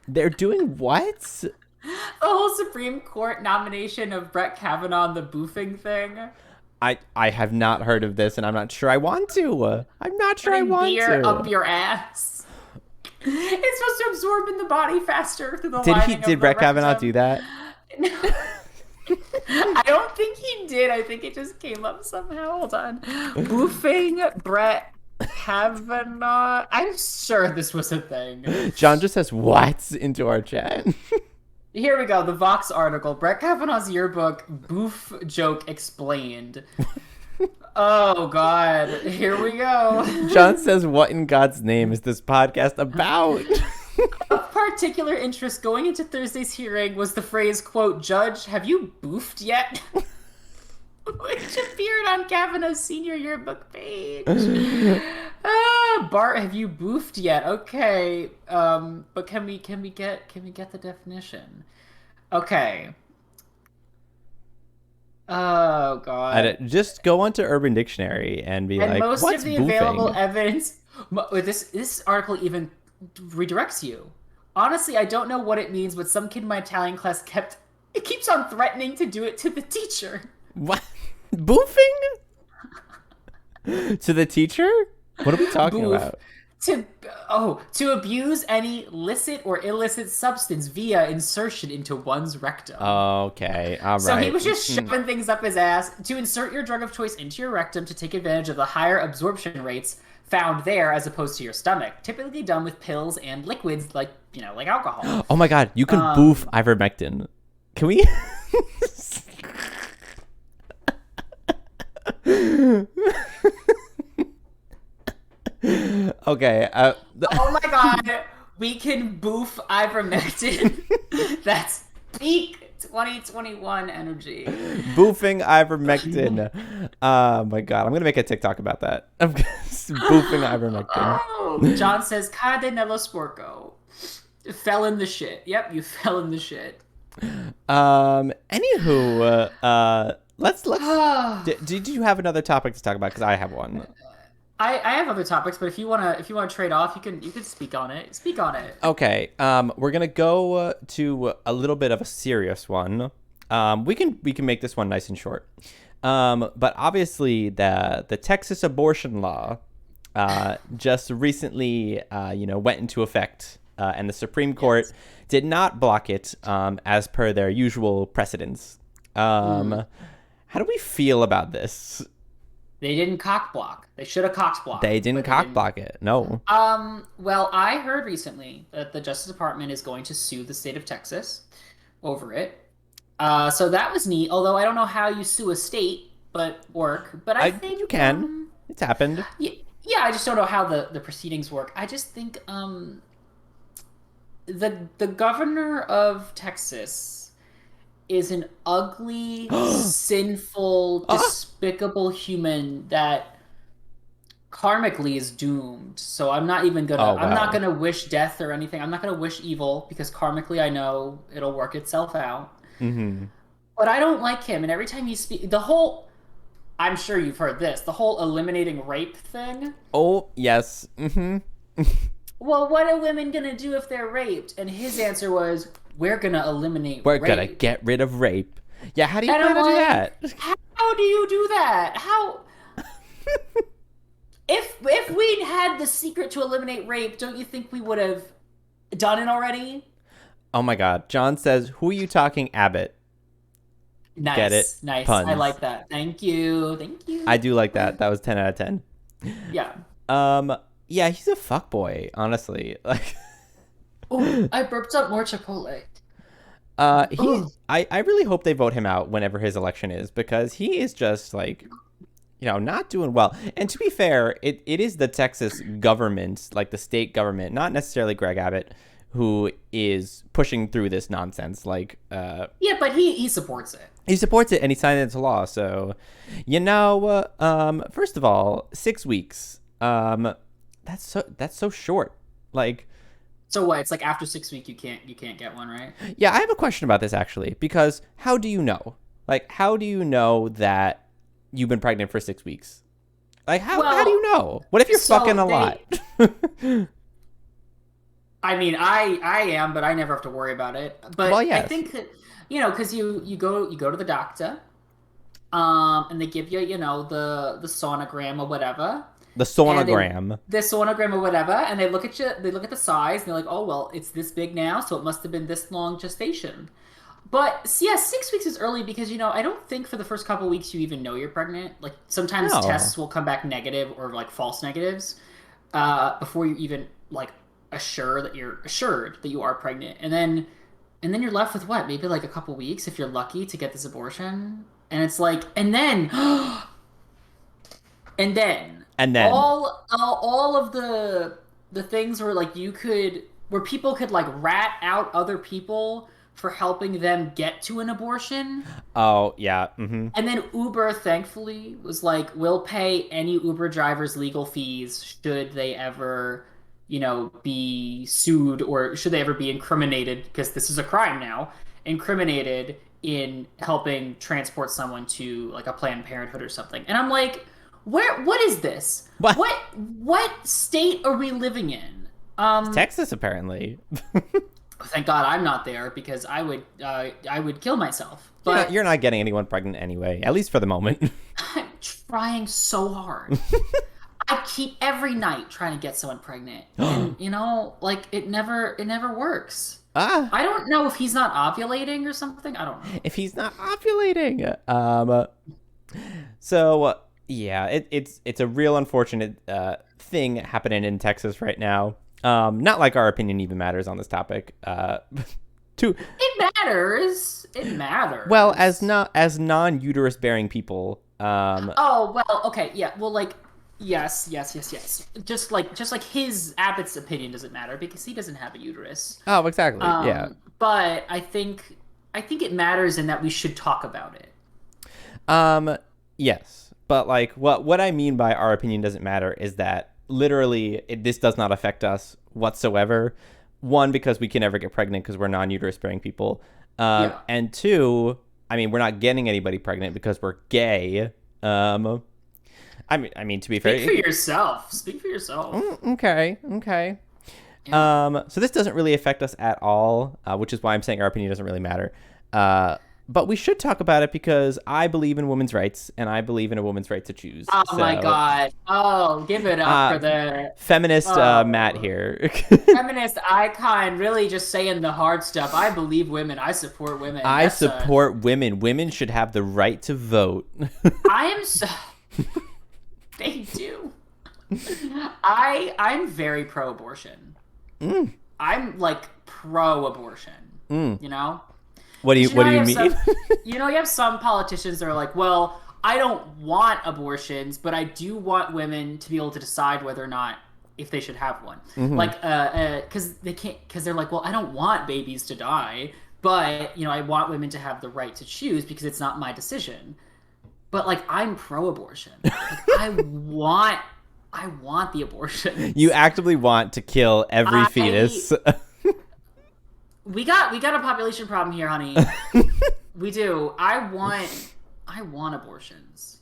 They're doing what? The whole Supreme Court nomination of Brett Kavanaugh, the boofing thing? I have not heard of this, and I'm not sure I want to. I'm not sure I want beer to. up your ass. It's supposed to absorb in the body faster through the Did lining of the Brett Kavanaugh rectum. do that? No. I don't think he did. I think it just came up somehow. Hold on. Boofing Brett Kavanaugh. I'm sure this was a thing. John just says what into our chat. Here we go. The Vox article. Brett Kavanaugh's yearbook boof joke explained. Oh, God. Here we go. John says, what in God's name is this podcast about? Of particular interest going into Thursday's hearing was the phrase, quote, "Judge, have you boofed yet?" Which appeared on Kavanaugh's senior yearbook page. Bart, have you boofed yet? Okay. But can we get the definition? Okay. Oh, God. Just go onto Urban Dictionary and be like, most what's of the boofing? available evidence. This article even redirects you. Honestly, I don't know what it means, but some kid in my Italian class keeps on threatening to do it to the teacher. What? Boofing? To the teacher? What are we talking about? To abuse any licit or illicit substance via insertion into one's rectum. Okay, all right. So he was just shoving things up his ass. To insert your drug of choice into your rectum to take advantage of the higher absorption rates found there as opposed to your stomach. Typically done with pills and liquids like alcohol. Oh my God, you can boof ivermectin. Can we? Okay. Oh my God, we can boof ivermectin. That's peak 2021 energy. Boofing ivermectin. Oh my God, I'm gonna make a TikTok about that. I'm boofing ivermectin. Oh, John says "Cade nello sporco." Fell in the shit. Yep, you fell in the shit. Anywho, let's. Did you have another topic to talk about? Because I have one. I have other topics, but if you wanna trade off, you can speak on it. Speak on it. Okay. We're gonna go to a little bit of a serious one. We can make this one nice and short. But obviously the Texas abortion law just recently went into effect, and the Supreme Court did not block it as per their usual precedents. How do we feel about this? They didn't cock block. They should have cock blocked. They didn't cock block it. No. Well, I heard recently that the Justice Department is going to sue the state of Texas over it. So that was neat. Although I don't know how you sue a state, but I think you can. It's happened. Yeah. I just don't know how the proceedings work. I just think the governor of Texas is an ugly, sinful, despicable human that karmically is doomed. So I'm not even gonna I'm not gonna wish death or anything. I'm not gonna wish evil because karmically I know it'll work itself out. Mm-hmm. But I don't like him, and every time he speaks, I'm sure you've heard this, the whole eliminating rape thing. Oh yes. Mm-hmm. Well, what are women gonna do if they're raped? And his answer was, we're gonna eliminate rape. We're gonna get rid of rape. Yeah, how do you plan to do that? How do you do that? How? If we'd had the secret to eliminate rape, don't you think we would have done it already? Oh my God. John says, who are you talking, Abbott? Nice. Get it? Nice. Puns. I like that. Thank you. I do like that. That was 10 out of 10. Yeah. Yeah, he's a fuckboy, honestly. Like, oh, I burped up more Chipotle. I really hope they vote him out whenever his election is, because he is just like, not doing well. And to be fair, it is the Texas government, like the state government, not necessarily Greg Abbott, who is pushing through this nonsense. Like, yeah, but he supports it. He supports it, and he signed it into law. So, first of all, 6 weeks. That's so short. Like, so what? It's like after 6 weeks you can't get one, right? Yeah, I have a question about this actually, because how do you know? Like, how do you know that you've been pregnant for 6 weeks? Like, how do you know? What if you're fucking a lot? I mean, I am, but I never have to worry about it. But well, yes. I think that, because you go to the doctor, and they give you, the sonogram or whatever. The sonogram. The sonogram or whatever, and they look at you, they look at the size, and they're like, oh, well, it's this big now, so it must have been this long gestation. But yeah, 6 weeks is early because, I don't think for the first couple of weeks you even know you're pregnant. Like, sometimes tests will come back negative or, like, false negatives before you even, like, assured that you are pregnant. And then you're left with what? Maybe, like, a couple weeks if you're lucky to get this abortion. And it's like, and then all of the things where, like, where people could, like, rat out other people for helping them get to an abortion. Oh, yeah. Mm-hmm. And then Uber, thankfully, was like, we'll pay any Uber driver's legal fees should they ever, be sued or should they ever be incriminated, because this is a crime now, incriminated in helping transport someone to, like, a Planned Parenthood or something. And I'm like, what is this? What state are we living in? Texas, apparently. Thank God I'm not there, because I would kill myself. But you're not getting anyone pregnant anyway, at least for the moment. I'm trying so hard. I keep every night trying to get someone pregnant, and like, it never works. I don't know if he's not ovulating or something. I don't know if he's not ovulating. So yeah, it's a real unfortunate thing happening in Texas right now. Not like our opinion even matters on this topic. It matters. It matters. Well, as non-uterus bearing people. Oh, well, okay, yeah. Well, like, yes. Just like his Abbott's opinion doesn't matter because he doesn't have a uterus. Oh, exactly. Yeah. But I think it matters in that we should talk about it. Yes, but like what I mean by our opinion doesn't matter is that literally this does not affect us whatsoever. One, because we can never get pregnant because we're non-uterus bearing people. And two, I mean, we're not getting anybody pregnant because we're gay. I mean, to be fair, speak for yourself. Okay. Yeah. So this doesn't really affect us at all, which is why I'm saying our opinion doesn't really matter. But we should talk about it because I believe in women's rights and I believe in a woman's right to choose. Oh, my God. Oh, give it up for the feminist Matt here. Feminist icon, really just saying the hard stuff. I believe women. I support women. I support women. Women should have the right to vote. I am so... They do. I'm very pro-abortion. I'm, like, pro-abortion. What do you mean? You have some politicians that are like, well, I don't want abortions, but I do want women to be able to decide whether or not if they should have one. Mm-hmm. Like, because they're like, well, I don't want babies to die, but I want women to have the right to choose because it's not my decision. But like, I'm pro-abortion. Like, I want the abortion. You actively want to kill every fetus. We got a population problem here, honey. We do. I want abortions.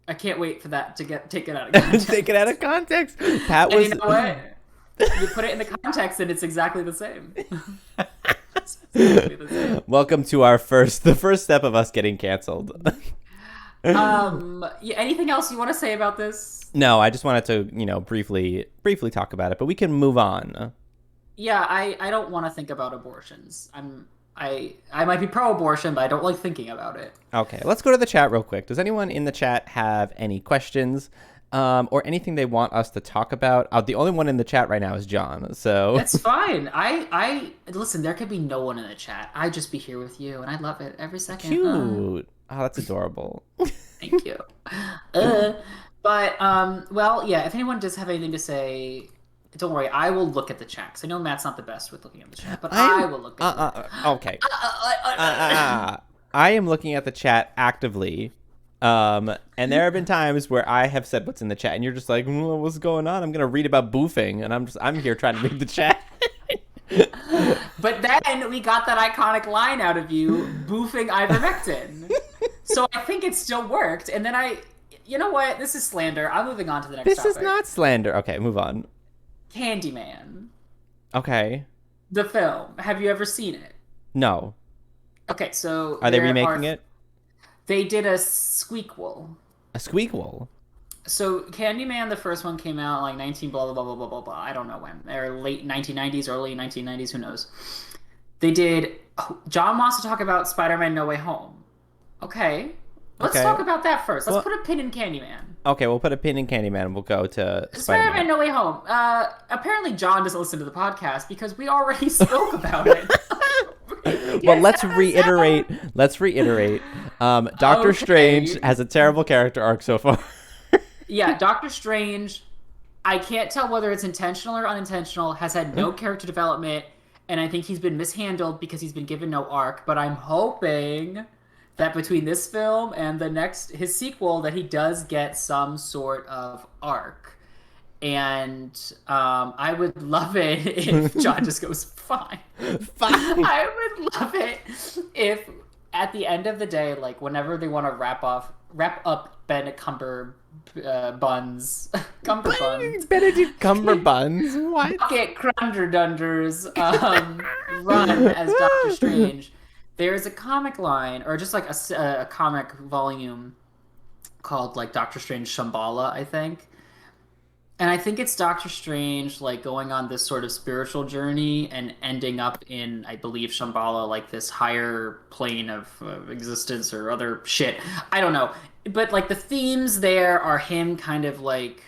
I can't wait for that to get taken out of context. Take it out of context. Pat was. And you know what? You put it in the context, and it's exactly the same. It's exactly the same. Welcome to the first step of us getting canceled. Anything else you want to say about this? No, I just wanted to, briefly talk about it, but we can move on. Yeah, I don't want to think about abortions. I might be pro-abortion, but I don't like thinking about it. Okay, let's go to the chat real quick. Does anyone in the chat have any questions or anything they want us to talk about? The only one in the chat right now is John, so... That's fine. I listen, there could be no one in the chat. I'd just be here with you, and I love it every second. Cute. Oh, that's adorable. Thank you. But, well, yeah, if anyone does have anything to say... Don't worry, I will look at the chat. 'Cause I know Matt's not the best with looking at the chat, but I will look at it. Okay. I am looking at the chat actively. And there have been times where I have said what's in the chat, and you're just like, what's going on? I'm going to read about boofing, and I'm here trying to read the chat. But then we got that iconic line out of you, boofing ivermectin. So I think it still worked. And then you know what? This is slander. I'm moving on to the next topic. This is not slander. Okay, move on. Candyman. Okay. The film. Have you ever seen it? No. Okay, so... Are they remaking it? They did a squeakquel. A squeakquel? So Candyman, the first one came out like 19 blah blah blah blah blah blah blah. I don't know when. Or late 1990s, early 1990s, who knows. They did John wants to talk about Spider-Man No Way Home. Okay. Let's talk about that first. Let's put a pin in Candyman. Okay, we'll put a pin in Candyman and we'll go to Spider-Man No Way Home. Apparently John doesn't listen to the podcast because we already spoke about it. Well, let's reiterate. Doctor Strange has a terrible character arc so far. Yeah, Doctor Strange, I can't tell whether it's intentional or unintentional, has had no character development, and I think he's been mishandled because he's been given no arc, but I'm hoping that between this film and his sequel, that he does get some sort of arc. And I would love it if John just goes, fine. I would love it if at the end of the day, like whenever they want to wrap up Benedict Cumberbuns. Benedict Cumberbuns? What? Bucket Crunderdunders run as Doctor Strange. There's a comic line, or just like a comic volume called like Doctor Strange Shambhala, I think. And I think it's Doctor Strange like going on this sort of spiritual journey and ending up in, I believe, Shambhala, like this higher plane of existence or other shit. I don't know. But like the themes there are him kind of like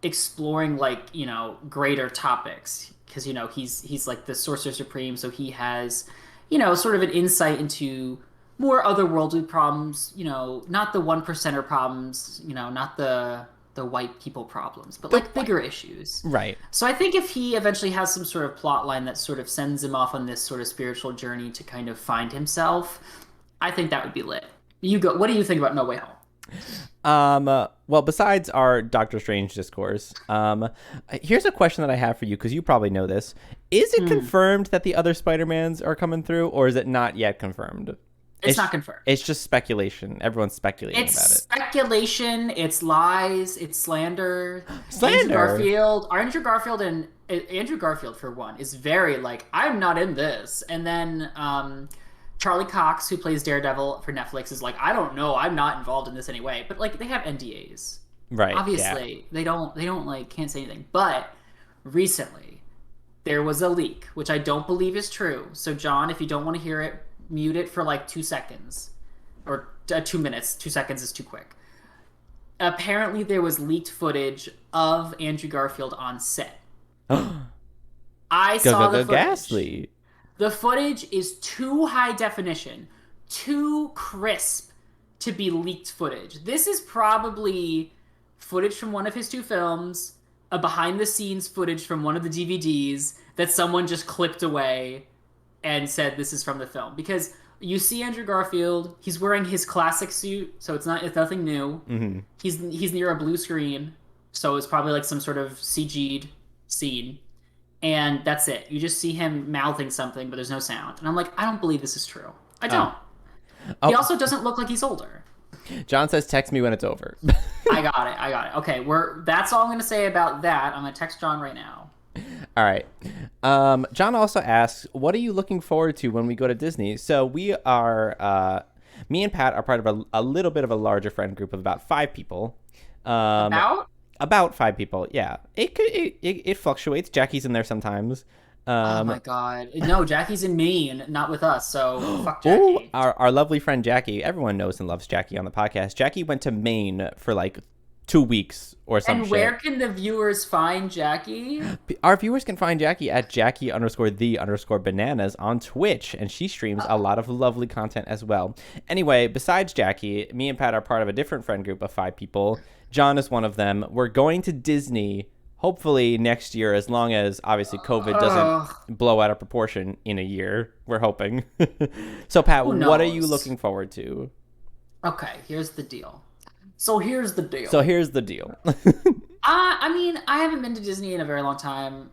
exploring like, you know, greater topics. Because, you know, he's like the Sorcerer Supreme, so he has, you know, sort of an insight into more otherworldly problems, you know, not the 1%er problems, you know, not the white people problems, but like bigger issues. Right. So I think if he eventually has some sort of plot line that sort of sends him off on this sort of spiritual journey to kind of find himself, I think that would be lit. You go. What do you think about No Way Home? Well, besides our Doctor Strange discourse, here's a question that I have for you, because you probably know this. Is it confirmed that the other Spider-Mans are coming through, or is it not yet confirmed? It's not confirmed. It's just speculation. Everyone's speculating about it. It's speculation. It's lies. It's slander. Slander? Andrew Garfield, for one, is very like, I'm not in this. And then Charlie Cox, who plays Daredevil for Netflix, is like, I don't know. I'm not involved in this anyway. But like, they have NDAs. Right. Obviously, they don't like, can't say anything. But recently, there was a leak, which I don't believe is true. So John, if you don't want to hear it, mute it for like 2 seconds or 2 minutes. 2 seconds is too quick. Apparently there was leaked footage of Andrew Garfield on set. I saw the footage. Ghastly. The footage is too high definition, too crisp to be leaked footage. This is probably footage from one of his 2 films, a behind the scenes footage from one of the DVDs that someone just clipped away and said this is from the film. Because you see Andrew Garfield, he's wearing his classic suit, so it's nothing new. Mm-hmm. He's near a blue screen, so it's probably like some sort of CG'd scene. And that's it. You just see him mouthing something, but there's no sound. And I'm like, I don't believe this is true. I don't. He also doesn't look like he's older. John says, text me when it's over. I got it. Okay, that's all I'm going to say about that. I'm going to text John right now. All right. John also asks, what are you looking forward to when we go to Disney? So we are, me and Pat are part of a little bit of a larger friend group of about 5 people. About 5 people, yeah. It fluctuates. Jackie's in there sometimes. Oh my God. No, Jackie's in Maine, not with us, so fuck Jackie. Ooh, our lovely friend Jackie. Everyone knows and loves Jackie on the podcast. Jackie went to Maine for like 2 weeks or something. And where can the viewers find Jackie? Our viewers can find Jackie at Jackie_the_bananas on Twitch, and she streams a lot of lovely content as well. Anyway, besides Jackie, me and Pat are part of a different friend group of 5 people. John is one of them. We're going to Disney hopefully next year, as long as obviously COVID doesn't blow out of proportion in a year. We're hoping. So Pat, what are you looking forward to? Okay, here's the deal. So here's the deal. I mean, I haven't been to Disney in a very long time.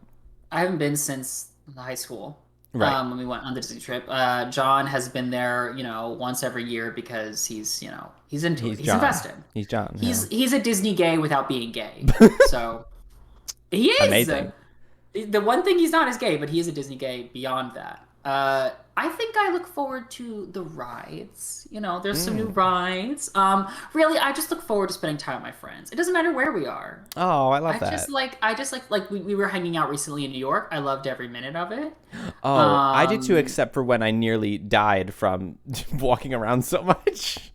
I haven't been since high school. Right. When we went on the Disney trip. John has been there, you know, once every year because he's into it. He's invested. He's John. He's a Disney gay without being gay. So he is. Amazing. The one thing he's not is gay, but he is a Disney gay beyond that. I think I look forward to the rides. There's some new Mm. rides. Really, I just look forward to spending time with my friends. It doesn't matter where we are. Oh, I love that. I just like we were hanging out recently in New York. I loved every minute of it. Oh, I did too, Um, except for when I nearly died from walking around so much.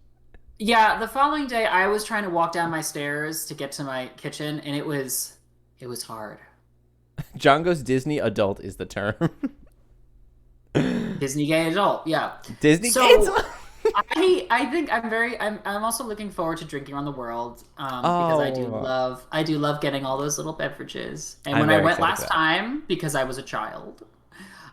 yeah, the following day I was trying to walk down my stairs to get to my kitchen, and it was hard. John goes Disney adult is the term. Disney gay adult, yeah. Disney kids. So I think I'm also looking forward to drinking around the world because Oh, I do love getting all those little beverages. And I'm when I very went excited for last that. time, because I was a child,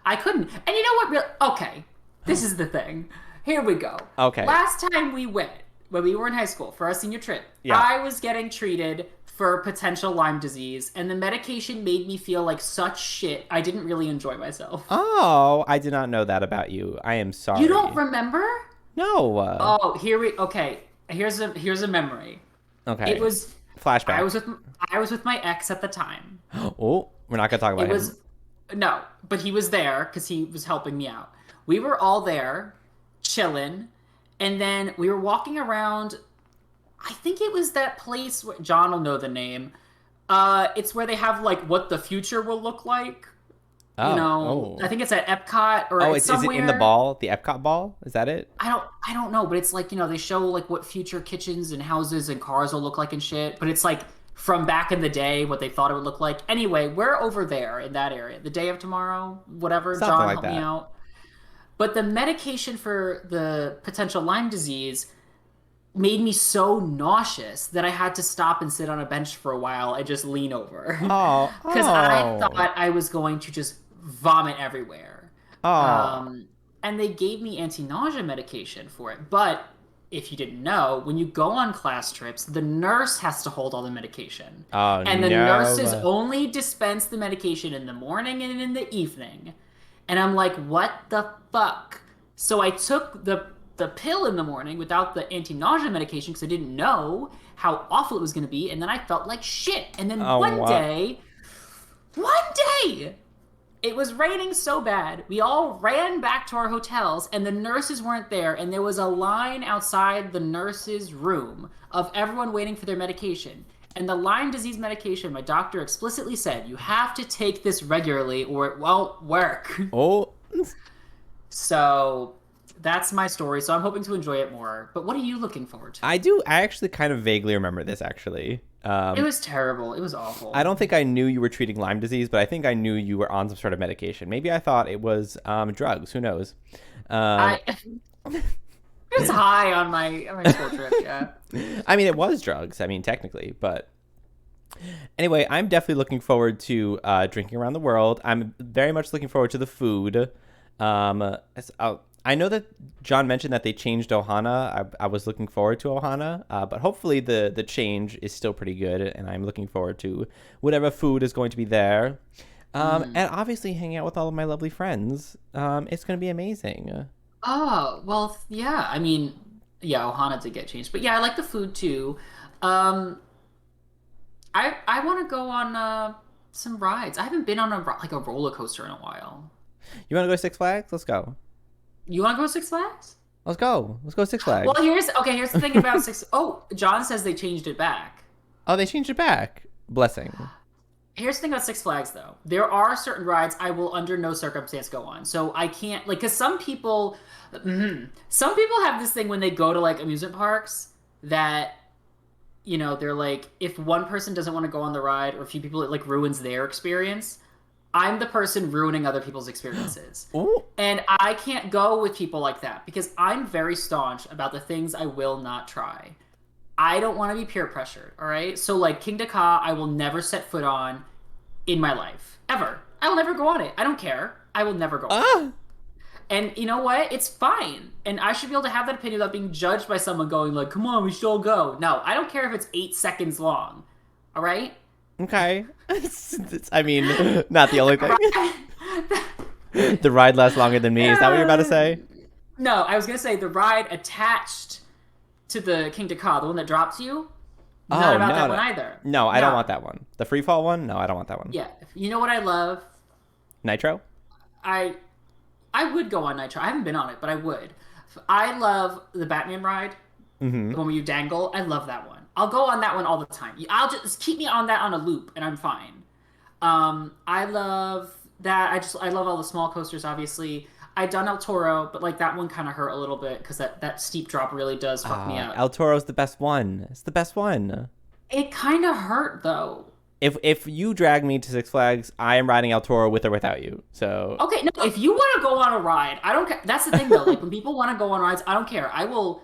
I couldn't. And you know what? Okay, this is the thing. Here we go. Okay. Last time we went, when we were in high school for our senior trip, Yeah. I was getting treated for potential Lyme disease, and the medication made me feel like such shit. I didn't really enjoy myself. Oh, I did not know that about you. I am sorry. You don't remember? No. Oh, okay. Here's a memory. Okay. It was Flashback. I was with my ex at the time. Oh, we're not gonna talk about It him. was no, but he was there because he was helping me out. We were all there, chilling, and then we were walking around. I think it was that place where John will know the name. It's where they have like what the future will look like. Oh. I think it's at Epcot or Oh, it's is it in the somewhere. ball? The Epcot ball? Is that it? I don't know, but it's like, they show like what future kitchens and houses and cars will look like and shit, but it's like from back in the day what they thought it would look like. Anyway, we're over there in that area. The day of tomorrow, whatever, Something John like helped me that. out. But the medication for the potential Lyme disease made me so nauseous that I had to stop and sit on a bench for a while and just lean over. Oh. Because I Oh. thought I was going to just vomit everywhere. Oh. Um, and they gave me anti-nausea medication for it. But if you didn't know, when you go on class trips, the nurse has to hold all the medication. Oh And the nurses no. only dispense the medication in the morning and in the evening. And I'm like, what the fuck? So I took the pill in the morning without the anti-nausea medication because I didn't know how awful it was going to be. And then I felt like shit. And then Oh, one wow. day, it was raining so bad. We all ran back to our hotels, and the nurses weren't there, and there was a line outside the nurses' room of everyone waiting for their medication. And the Lyme disease medication, my doctor explicitly said, you have to take this regularly or it won't work. Oh. So that's my story. So I'm hoping to enjoy it more. But what are you looking forward to? I do. I actually kind of vaguely remember this, actually. It was terrible. It was awful. I don't think I knew you were treating Lyme disease, but I think I knew you were on some sort of medication. Maybe I thought it was drugs. Who knows? I was high on my school trip, yeah. I mean, it was drugs. I mean, technically, but anyway, I'm definitely looking forward to drinking around the world. I'm very much looking forward to the food. I know that John mentioned that they changed Ohana. I was looking forward to Ohana, but hopefully the change is still pretty good, and I'm looking forward to whatever food is going to be there. And obviously hanging out with all of my lovely friends. It's going to be amazing. Oh, well, yeah. I mean, yeah, Ohana did get changed. But yeah, I like the food too. Um, I want to go on some rides. I haven't been on like a roller coaster in a while. You want to go to Six Flags? Let's go. You want to go to Six Flags? Let's go. Let's go to Six Flags. Well, here's the thing about Six. Oh, John says they changed it back. Oh, they changed it back. Blessing. Here's the thing about Six Flags, though. There are certain rides I will under no circumstance go on. So I can't, like, because some people have this thing when they go to, like, amusement parks that, they're like, if one person doesn't want to go on the ride or a few people, it, like, ruins their experience. I'm the person ruining other people's experiences. Ooh. And I can't go with people like that because I'm very staunch about the things I will not try. I don't want to be peer pressured, all right? So, like, King Dakar, I will never set foot on in my life. Ever. I will never go on it. I don't care. I will never go on it. And you know what? It's fine. And I should be able to have that opinion without being judged by someone going, like, come on, we should all go. No, I don't care if it's 8 seconds long, all right? Okay. I mean, not the only thing. The ride lasts longer than me. Is that what you're about to say? No, I was going to say the ride attached to the King Dakar, the one that drops you. Not about that one either. No, I don't want that one. The free fall one? No, I don't want that one. Yeah. You know what I love? Nitro? I would go on Nitro. I haven't been on it, but I would. I love the Batman ride, Mm-hmm. the one where you dangle. I love that one. I'll go on that one all the time. I'll just keep me on that on a loop, and I'm fine. I love that. I love all the small coasters. Obviously, I've done El Toro, but like that one kind of hurt a little bit because that steep drop really does fuck me up. El Toro's the best one. It's the best one. It kind of hurt though. If you drag me to Six Flags, I am riding El Toro with or without you. So Okay, no, if you want to go on a ride, I don't care. That's the thing though. Like when people want to go on rides, I don't care. I will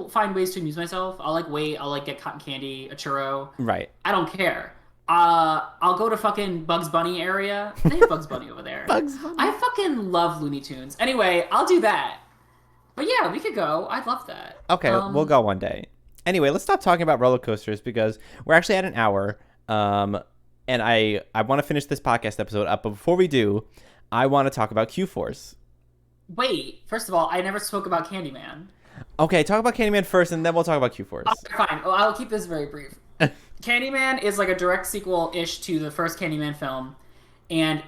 find ways to amuse myself. I'll like wait. I'll like get cotton candy, a churro. right. I don't care. I'll go to fucking Bugs Bunny area. They have Bugs Bunny over there. Bugs Bunny. I fucking love Looney Tunes. Anyway, I'll do that. But yeah, we could go. I'd love that. Okay, we'll go one day. Anyway, let's stop talking about roller coasters because we're actually at an hour. And I want to finish this podcast episode up, but before we do, I want to talk about Q-Force. Wait, first of all, I never spoke about Candyman. Okay, talk about Candyman first, and then we'll talk about Q-Force. Okay, fine. Well, I'll keep this very brief. Candyman is like a direct sequel-ish to the first Candyman film, and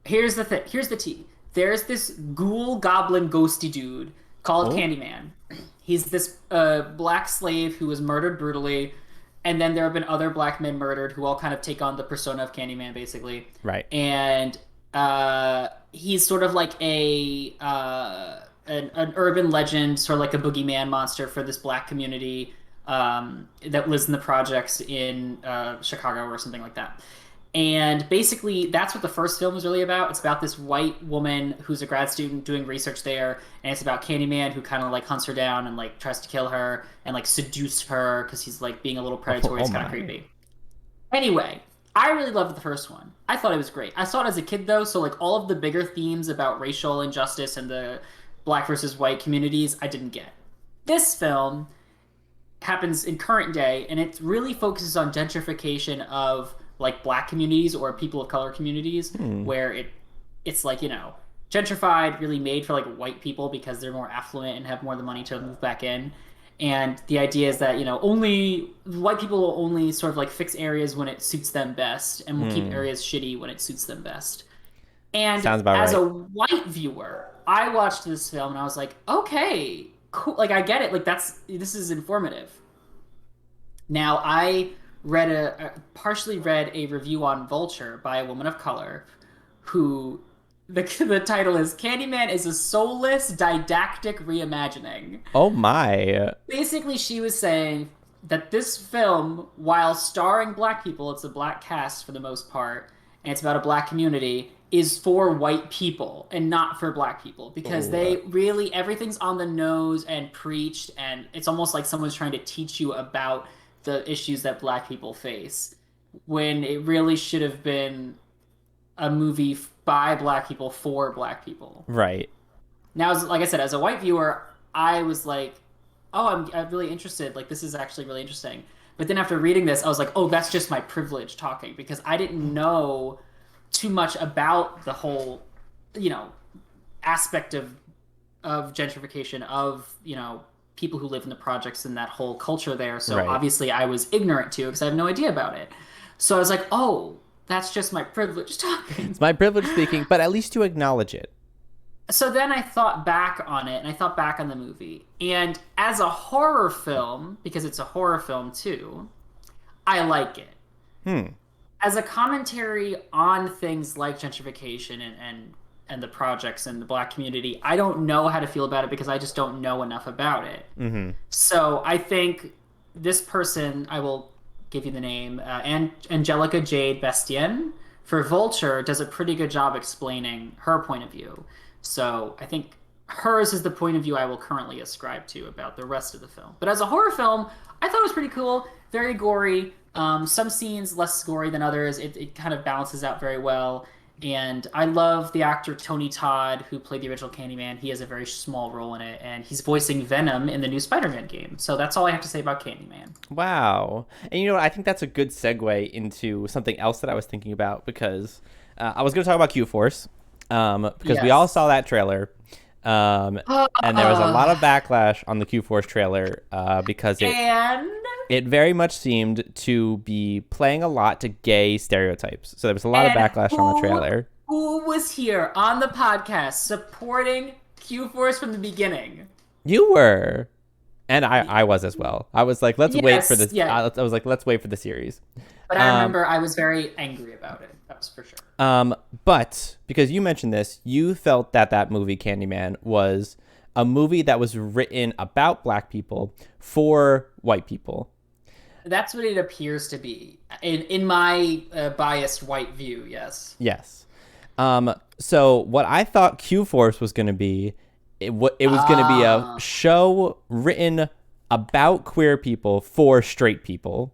here's the thing. Here's the tea. There's this ghoul, goblin, ghosty dude called Candyman. He's this black slave who was murdered brutally, and then there have been other black men murdered who all kind of take on the persona of Candyman, basically. Right. And he's sort of like an urban legend, sort of like a boogeyman monster for this black community that lives in the projects in Chicago or something like that. And basically, that's what the first film was really about. It's about this white woman who's a grad student doing research there, and it's about Candyman who kind of like hunts her down and like tries to kill her and like seduce her because he's like being a little predatory. It's kind of creepy. Anyway, I really loved the first one. I thought it was great. I saw it as a kid though, so like all of the bigger themes about racial injustice and the black versus white communities, I didn't get. This film happens in current day, and it really focuses on gentrification of like black communities or people of color communities, where it's like, you know, gentrified, really made for like white people because they're more affluent and have more of the money to move back in. And the idea is that, you know, only white people will only sort of like fix areas when it suits them best, and will keep areas shitty when it suits them best. And as a white viewer, I watched this film and I was like, okay, cool. Like I get it. Like this is informative. Now I partially read a review on Vulture by a woman of color who the title is Candyman is a soulless didactic reimagining. Oh my. Basically, she was saying that this film, while starring black people, it's a black cast for the most part, and it's about a black community, is for white people and not for black people, because they really, everything's on the nose and preached, and it's almost like someone's trying to teach you about the issues that black people face, when it really should have been a movie by black people for black people. Right. Now, like I said, as a white viewer, I was like, oh, I'm really interested. Like, this is actually really interesting. But then after reading this, I was like, oh, that's just my privilege talking, because I didn't know too much about the whole, you know, aspect of gentrification, of, you know, people who live in the projects and that whole culture there. So obviously I was ignorant to, because I have no idea about it. So I was like, oh, that's just my privilege talking. It's my privilege speaking, but at least you acknowledge it. So then I thought back on it, and I thought back on the movie. And as a horror film, because it's a horror film too, I like it. As a commentary on things like gentrification and the projects and the black community, I don't know how to feel about it, because I just don't know enough about it. So I think this person, I will give you the name, Angelica Jade Bastien for Vulture, does a pretty good job explaining her point of view. So I think hers is the point of view I will currently ascribe to about the rest of the film. But as a horror film, I thought it was pretty cool, very gory. Some scenes less gory than others. It kind of balances out very well. And I love the actor Tony Todd, who played the original Candyman. He has a very small role in it, and he's voicing Venom in the new Spider-Man game. So that's all I have to say about Candyman. Wow. And you know what? I think that's a good segue into something else that I was thinking about, because I was going to talk about Q-Force, because we all saw that trailer. And there was a lot of backlash on the Q-Force trailer because it very much seemed to be playing a lot to gay stereotypes. So there was a lot of backlash on the trailer. Who was here on the podcast supporting Q Force from the beginning? You were. And I was as well. I was like, let's wait for Yes, this. yeah. I was like, let's wait for the series. But I remember I was very angry about it. That was for sure. But because you mentioned this, you felt that that movie Candyman was a movie that was written about black people for white people. That's what it appears to be in my biased white view. Yes. Yes. So what I thought Q Force was going to be, it was going to be a show written about queer people for straight people.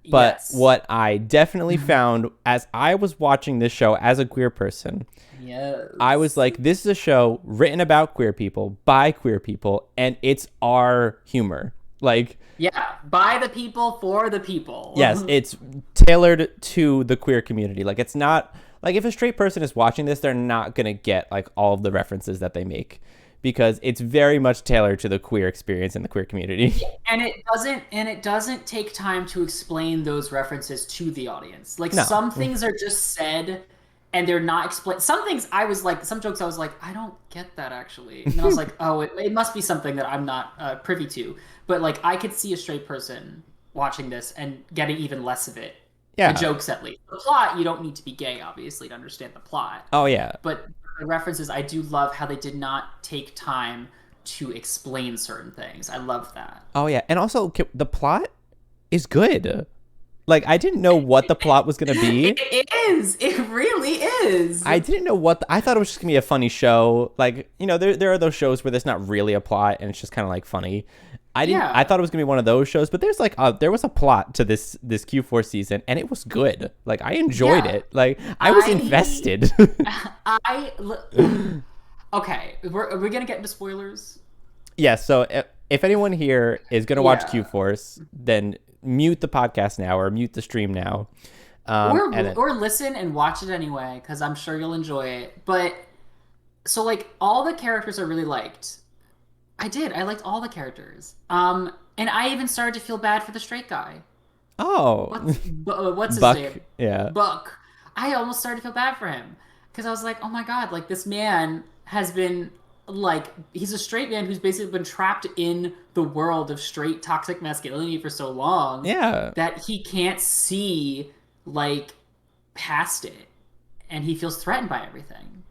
But Yes. what I definitely found as I was watching this show as a queer person, Yes. I was like, this is a show written about queer people by queer people, and it's our humor. Like, Yeah, by the people for the people. yes, it's tailored to the queer community. Like, it's not like if a straight person is watching this, they're not gonna get like all of the references that they make because it's very much tailored to the queer experience in the queer community. And it doesn't take time to explain those references to the audience. Like No. some things are just said and they're not explained. Some things I was like, some jokes I was like, I don't get that actually. And I was like, oh, it must be something that I'm not privy to. But like I could see a straight person watching this and getting even less of it. Yeah. The jokes at least. The plot, you don't need to be gay obviously to understand the plot. Oh yeah. But the references, I do love how they did not take time to explain certain things. I love that. Oh yeah. And also the plot is good. Like I didn't know what the plot was gonna be. It is. It really is. I didn't know what I thought it was just gonna be a funny show. Like, you know, there are those shows where there's not really a plot and it's just kind of like funny. I thought it was gonna be one of those shows, but there's like there was a plot to this Q4 season and it was good. Like I enjoyed it. Like I was invested. Okay, are we gonna get into spoilers? Yeah, so if anyone here is gonna watch Yeah. Q Force, then mute the podcast now or mute the stream now. Or listen and watch it anyway, because I'm sure you'll enjoy it. But so like all the characters I really liked. I liked all the characters. And I even started to feel bad for the straight guy. Oh, What's his Buck, name? yeah. Buck. I almost started to feel bad for him because I was like, oh my god, like this man has been like he's a straight man who's basically been trapped in the world of straight toxic masculinity for so long Yeah. that he can't see like past it, and he feels threatened by everything.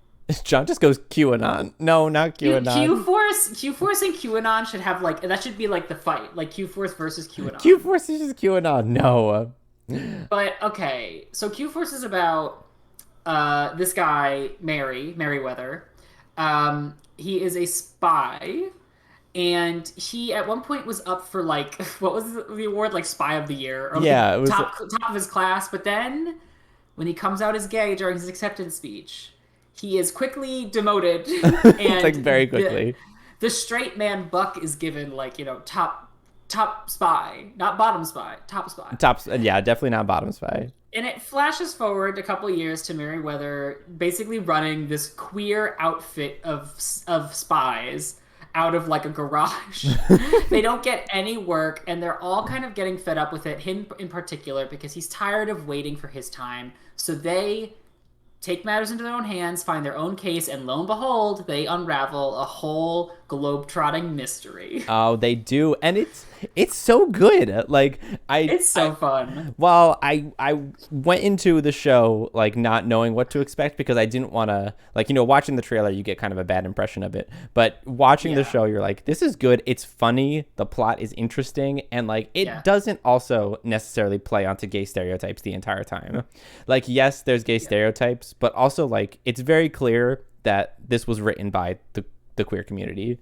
John just goes QAnon. No, not QAnon. Q-Force and QAnon should have like that should be like the fight, like Q-Force versus QAnon. Q Force is just QAnon. No. But okay, so Q-Force is about this guy Merriweather. He is a spy, and he at one point was up for like what was the award, like Spy of the Year, or Yeah, it was top of his class. But then when he comes out as gay during his acceptance speech, he is quickly demoted, and like very quickly. The straight man Buck is given like top spy, not bottom spy, top spy. Yeah, definitely not bottom spy. And it flashes forward a couple years to Merriweather basically running this queer outfit of spies out of like a garage. They don't get any work, and they're all kind of getting fed up with it, him in particular, because he's tired of waiting for his time. So they take matters into their own hands, find their own case, and lo and behold, they unravel a whole globe-trotting mystery. Oh, they do, and it's so good. Like It's so fun. Well, I went into the show like not knowing what to expect because I didn't want to watching the trailer you get kind of a bad impression of it, but watching the show you're like, this is good, it's funny, the plot is interesting, and like it doesn't also necessarily play onto gay stereotypes the entire time. Like yes, there's gay stereotypes, but also like it's very clear that this was written by the queer community.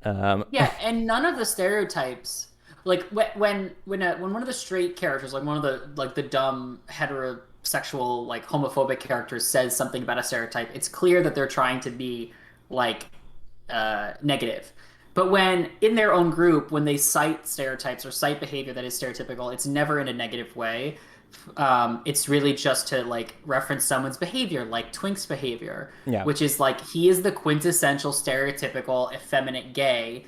And none of the stereotypes, like when one of the straight characters, like one of the dumb heterosexual like homophobic characters says something about a stereotype, it's clear that they're trying to be like negative. But when in their own group, when they cite stereotypes or cite behavior that is stereotypical, it's never in a negative way. It's really just to like reference someone's behavior, like Twink's behavior, which is like he is the quintessential stereotypical effeminate gay,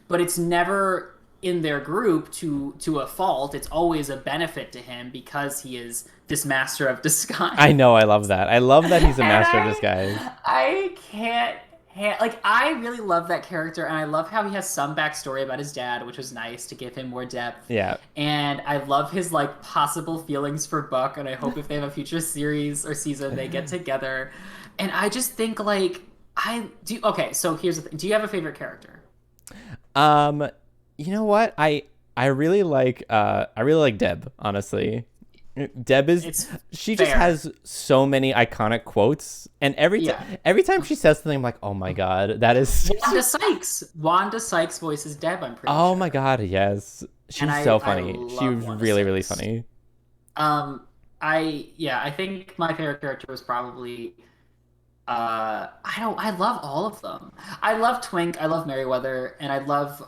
but it's never in their group to a fault. It's always a benefit to him because he is this master of disguise. I know. I love that. I love that he's a master of disguise. I can't. Like, I really love that character, and I love how he has some backstory about his dad, which was nice to give him more depth. Yeah. And I love his, like, possible feelings for Buck, and I hope if they have a future series or season, they get together. And I just think, like, okay, so here's the thing. Do you have a favorite character? You know what? I really like Deb, honestly. Deb she just has so many iconic quotes, and every time she says something, I'm like, oh my god, that is Wanda Sykes voices Deb, I'm pretty sure. Oh my god, yes, she's so funny. She was really funny. I think my favorite character was probably I love all of them. I love Twink, I love Merryweather, and I love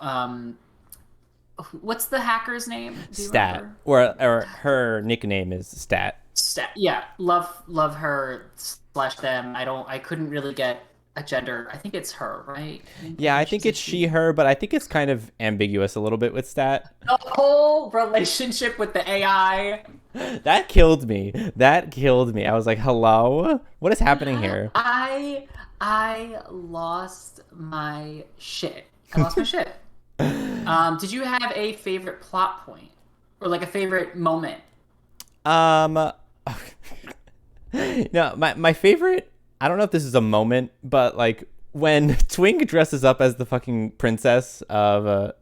what's the hacker's name? Stat. Or her nickname is Stat. Stat. Yeah, love her / them. I couldn't really get a gender. I think it's her, right? I think it's she, her, but I think it's kind of ambiguous a little bit with Stat. The whole relationship with the AI. That killed me. I was like, hello? What is happening here? I lost my shit. Did you have a favorite plot point or like a favorite moment? No, my favorite, I don't know if this is a moment, but like when Twink dresses up as the fucking princess of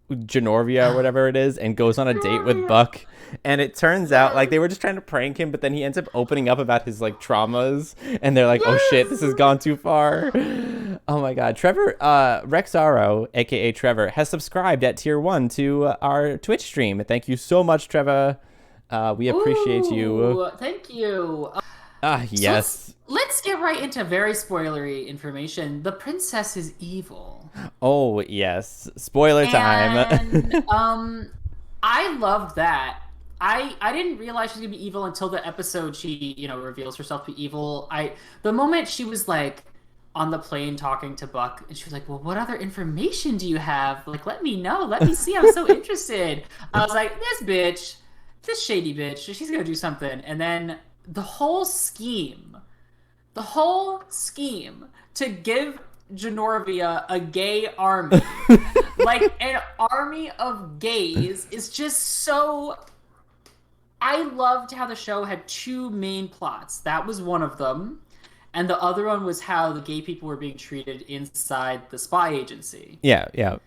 Genorvia or whatever it is and goes on a date with Buck, and it turns out like they were just trying to prank him, but then he ends up opening up about his like traumas, and they're like, oh shit, this has gone too far. Oh my god. Trevor Rexaro, aka Trevor, has subscribed at tier 1 to our Twitch stream. Thank you so much, Trevor. We appreciate you. Thank you. Yes. So let's get right into very spoilery information. The princess is evil. Oh yes, spoiler time. And I loved that. I didn't realize she was gonna be evil until the episode she reveals herself to be evil. The moment she was like on the plane talking to Buck, and she was like, well, what other information do you have? Like, let me know. Let me see. I'm so interested. I was like, this shady bitch, she's going to do something. And then the whole scheme to give Genorvia a gay army, like an army of gays, is just so... I loved how the show had 2 main plots. That was one of them. And the other one was how the gay people were being treated inside the spy agency. Yeah.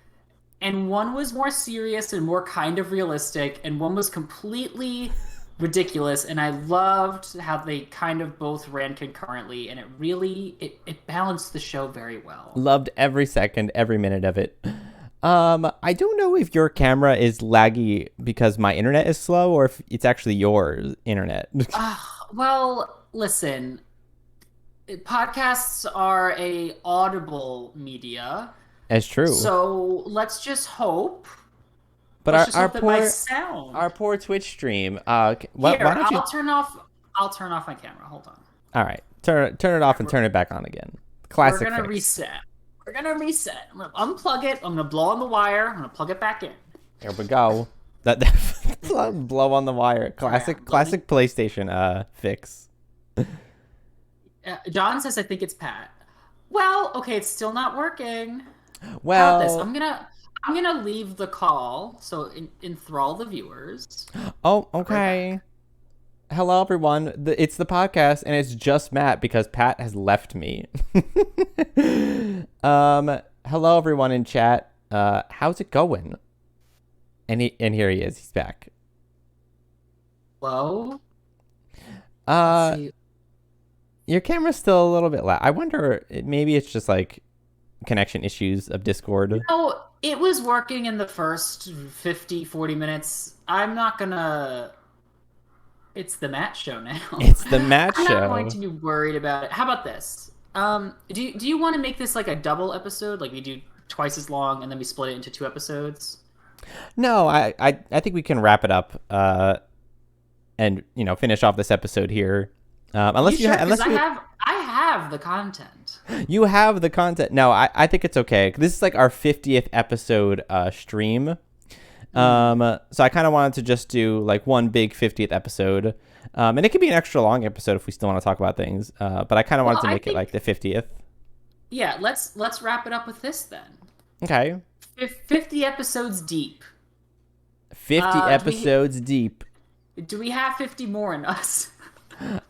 And one was more serious and more kind of realistic, and one was completely ridiculous. And I loved how they kind of both ran concurrently, and it really it balanced the show very well. Loved every second, every minute of it. I don't know if your camera is laggy because my internet is slow, or if it's actually your internet. Well, listen. Podcasts are a audible media. That's true. So let's just hope. But our poor Twitch stream. Why don't you... I'll turn off my camera. Hold on. All right, turn it off and turn it back on again. Classic. We're gonna reset. I'm gonna unplug it. I'm gonna blow on the wire. I'm gonna plug it back in. There we go. That blow on the wire. Classic PlayStation fix. John says, I think it's Pat. Well, okay, it's still not working. Well, how about this? I'm gonna leave the call so enthrall the viewers. Oh, okay. Hello, everyone. It's the podcast, and it's just Matt because Pat has left me. Hello, everyone in chat. How's it going? And here he is. He's back. Hello. Your camera's still a little bit loud. I wonder, maybe it's just like connection issues of Discord. No, it was working in the first 40 minutes. I'm not gonna... It's the Matt show now. It's the Matt show. I'm not going to be worried about it. How about this? Do you want to make this like a double episode? Like we do twice as long and then we split it into 2 episodes? No, I think we can wrap it up and finish off this episode here. Unless I have the content. You have the content. No, I think it's okay. This is like our 50th episode stream. So I kind of wanted to just do like one big 50th episode. And it could be an extra long episode if we still want to talk about things. But I kind of wanted to make it like the 50th. Yeah, let's wrap it up with this then. Okay. 50 episodes deep. 50 episodes deep. Do we have 50 more in us?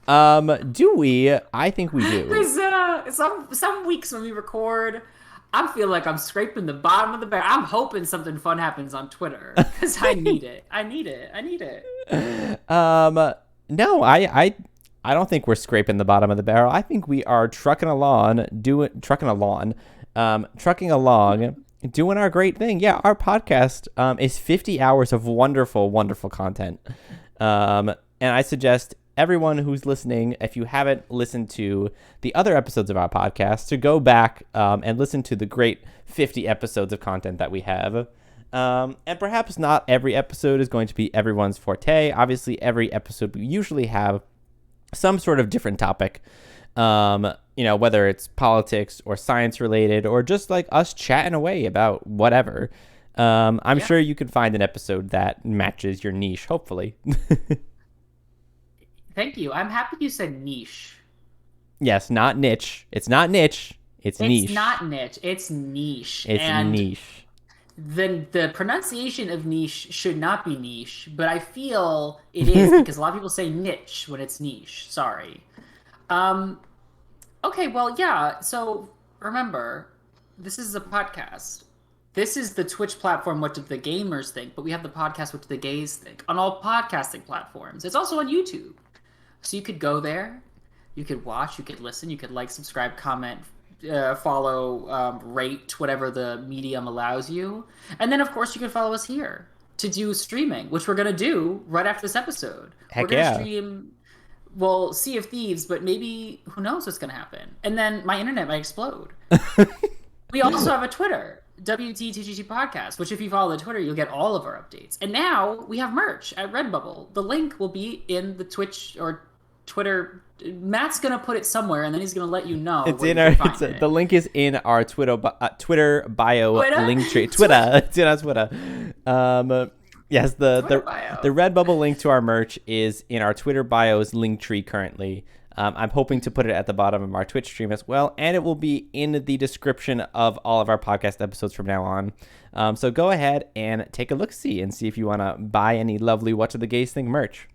Do we? I think we do. Because some weeks when we record, I feel like I'm scraping the bottom of the barrel. I'm hoping something fun happens on Twitter because I need it. I need it. No, I don't think we're scraping the bottom of the barrel. I think we are trucking along, doing our great thing. Yeah, our podcast is 50 hours of wonderful, wonderful content. And I suggest everyone who's listening, if you haven't listened to the other episodes of our podcast, to go back and listen to the great 50 episodes of content that we have. And perhaps not every episode is going to be everyone's forte. Obviously, every episode we usually have some sort of different topic, whether it's politics or science related or just like us chatting away about whatever. I'm sure you can find an episode that matches your niche, hopefully. Thank you. I'm happy you said niche. Yes, not niche. It's not niche. It's niche. It's not niche. It's niche. It's niche. The pronunciation of niche should not be niche, but I feel it is because a lot of people say niche when it's niche. Sorry. Okay, well, yeah. So remember, this is a podcast. This is the Twitch platform, What Did the Gamers Think? But we have the podcast, What Did the Gays Think? On all podcasting platforms. It's also on YouTube. So you could go there. You could watch. You could listen. You could like, subscribe, comment, follow, rate, whatever the medium allows you. And then, of course, you can follow us here to do streaming, which we're going to do right after this episode. Heck we're going to stream, well, Sea of Thieves, but maybe who knows what's going to happen. And then my internet might explode. We also have a Twitter, WTTGT Podcast, which if you follow the Twitter, you'll get all of our updates. And now we have merch at Redbubble. The link will be in the Twitch or Twitter. Matt's gonna put it somewhere, and then he's gonna let you know. It's in our. The link is in our Twitter bio link tree. Twitter. It's in our Twitter. Yes, the Redbubble link to our merch is in our Twitter bio's link tree currently. I'm hoping to put it at the bottom of our Twitch stream as well, and it will be in the description of all of our podcast episodes from now on. So go ahead and take a look-see and see if you want to buy any lovely What Do the Gays Think merch.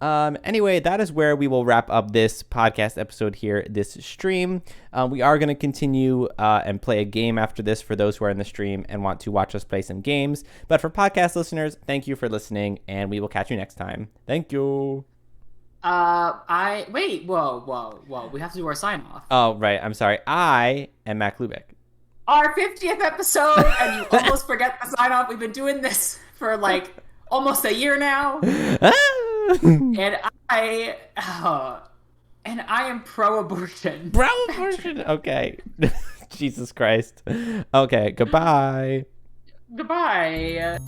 Anyway, that is where we will wrap up this podcast episode here, this stream. We are going to continue and play a game after this for those who are in the stream and want to watch us play some games. But for podcast listeners, thank you for listening, and we will catch you next time. Thank you. Wait, whoa. We have to do our sign off. Oh, right. I'm sorry. I am Mac Lubeck. Our 50th episode, and you almost forget the sign off. We've been doing this for like almost a year now. And I am pro-abortion. Pro-abortion? Okay. Jesus Christ. Okay, goodbye. Goodbye.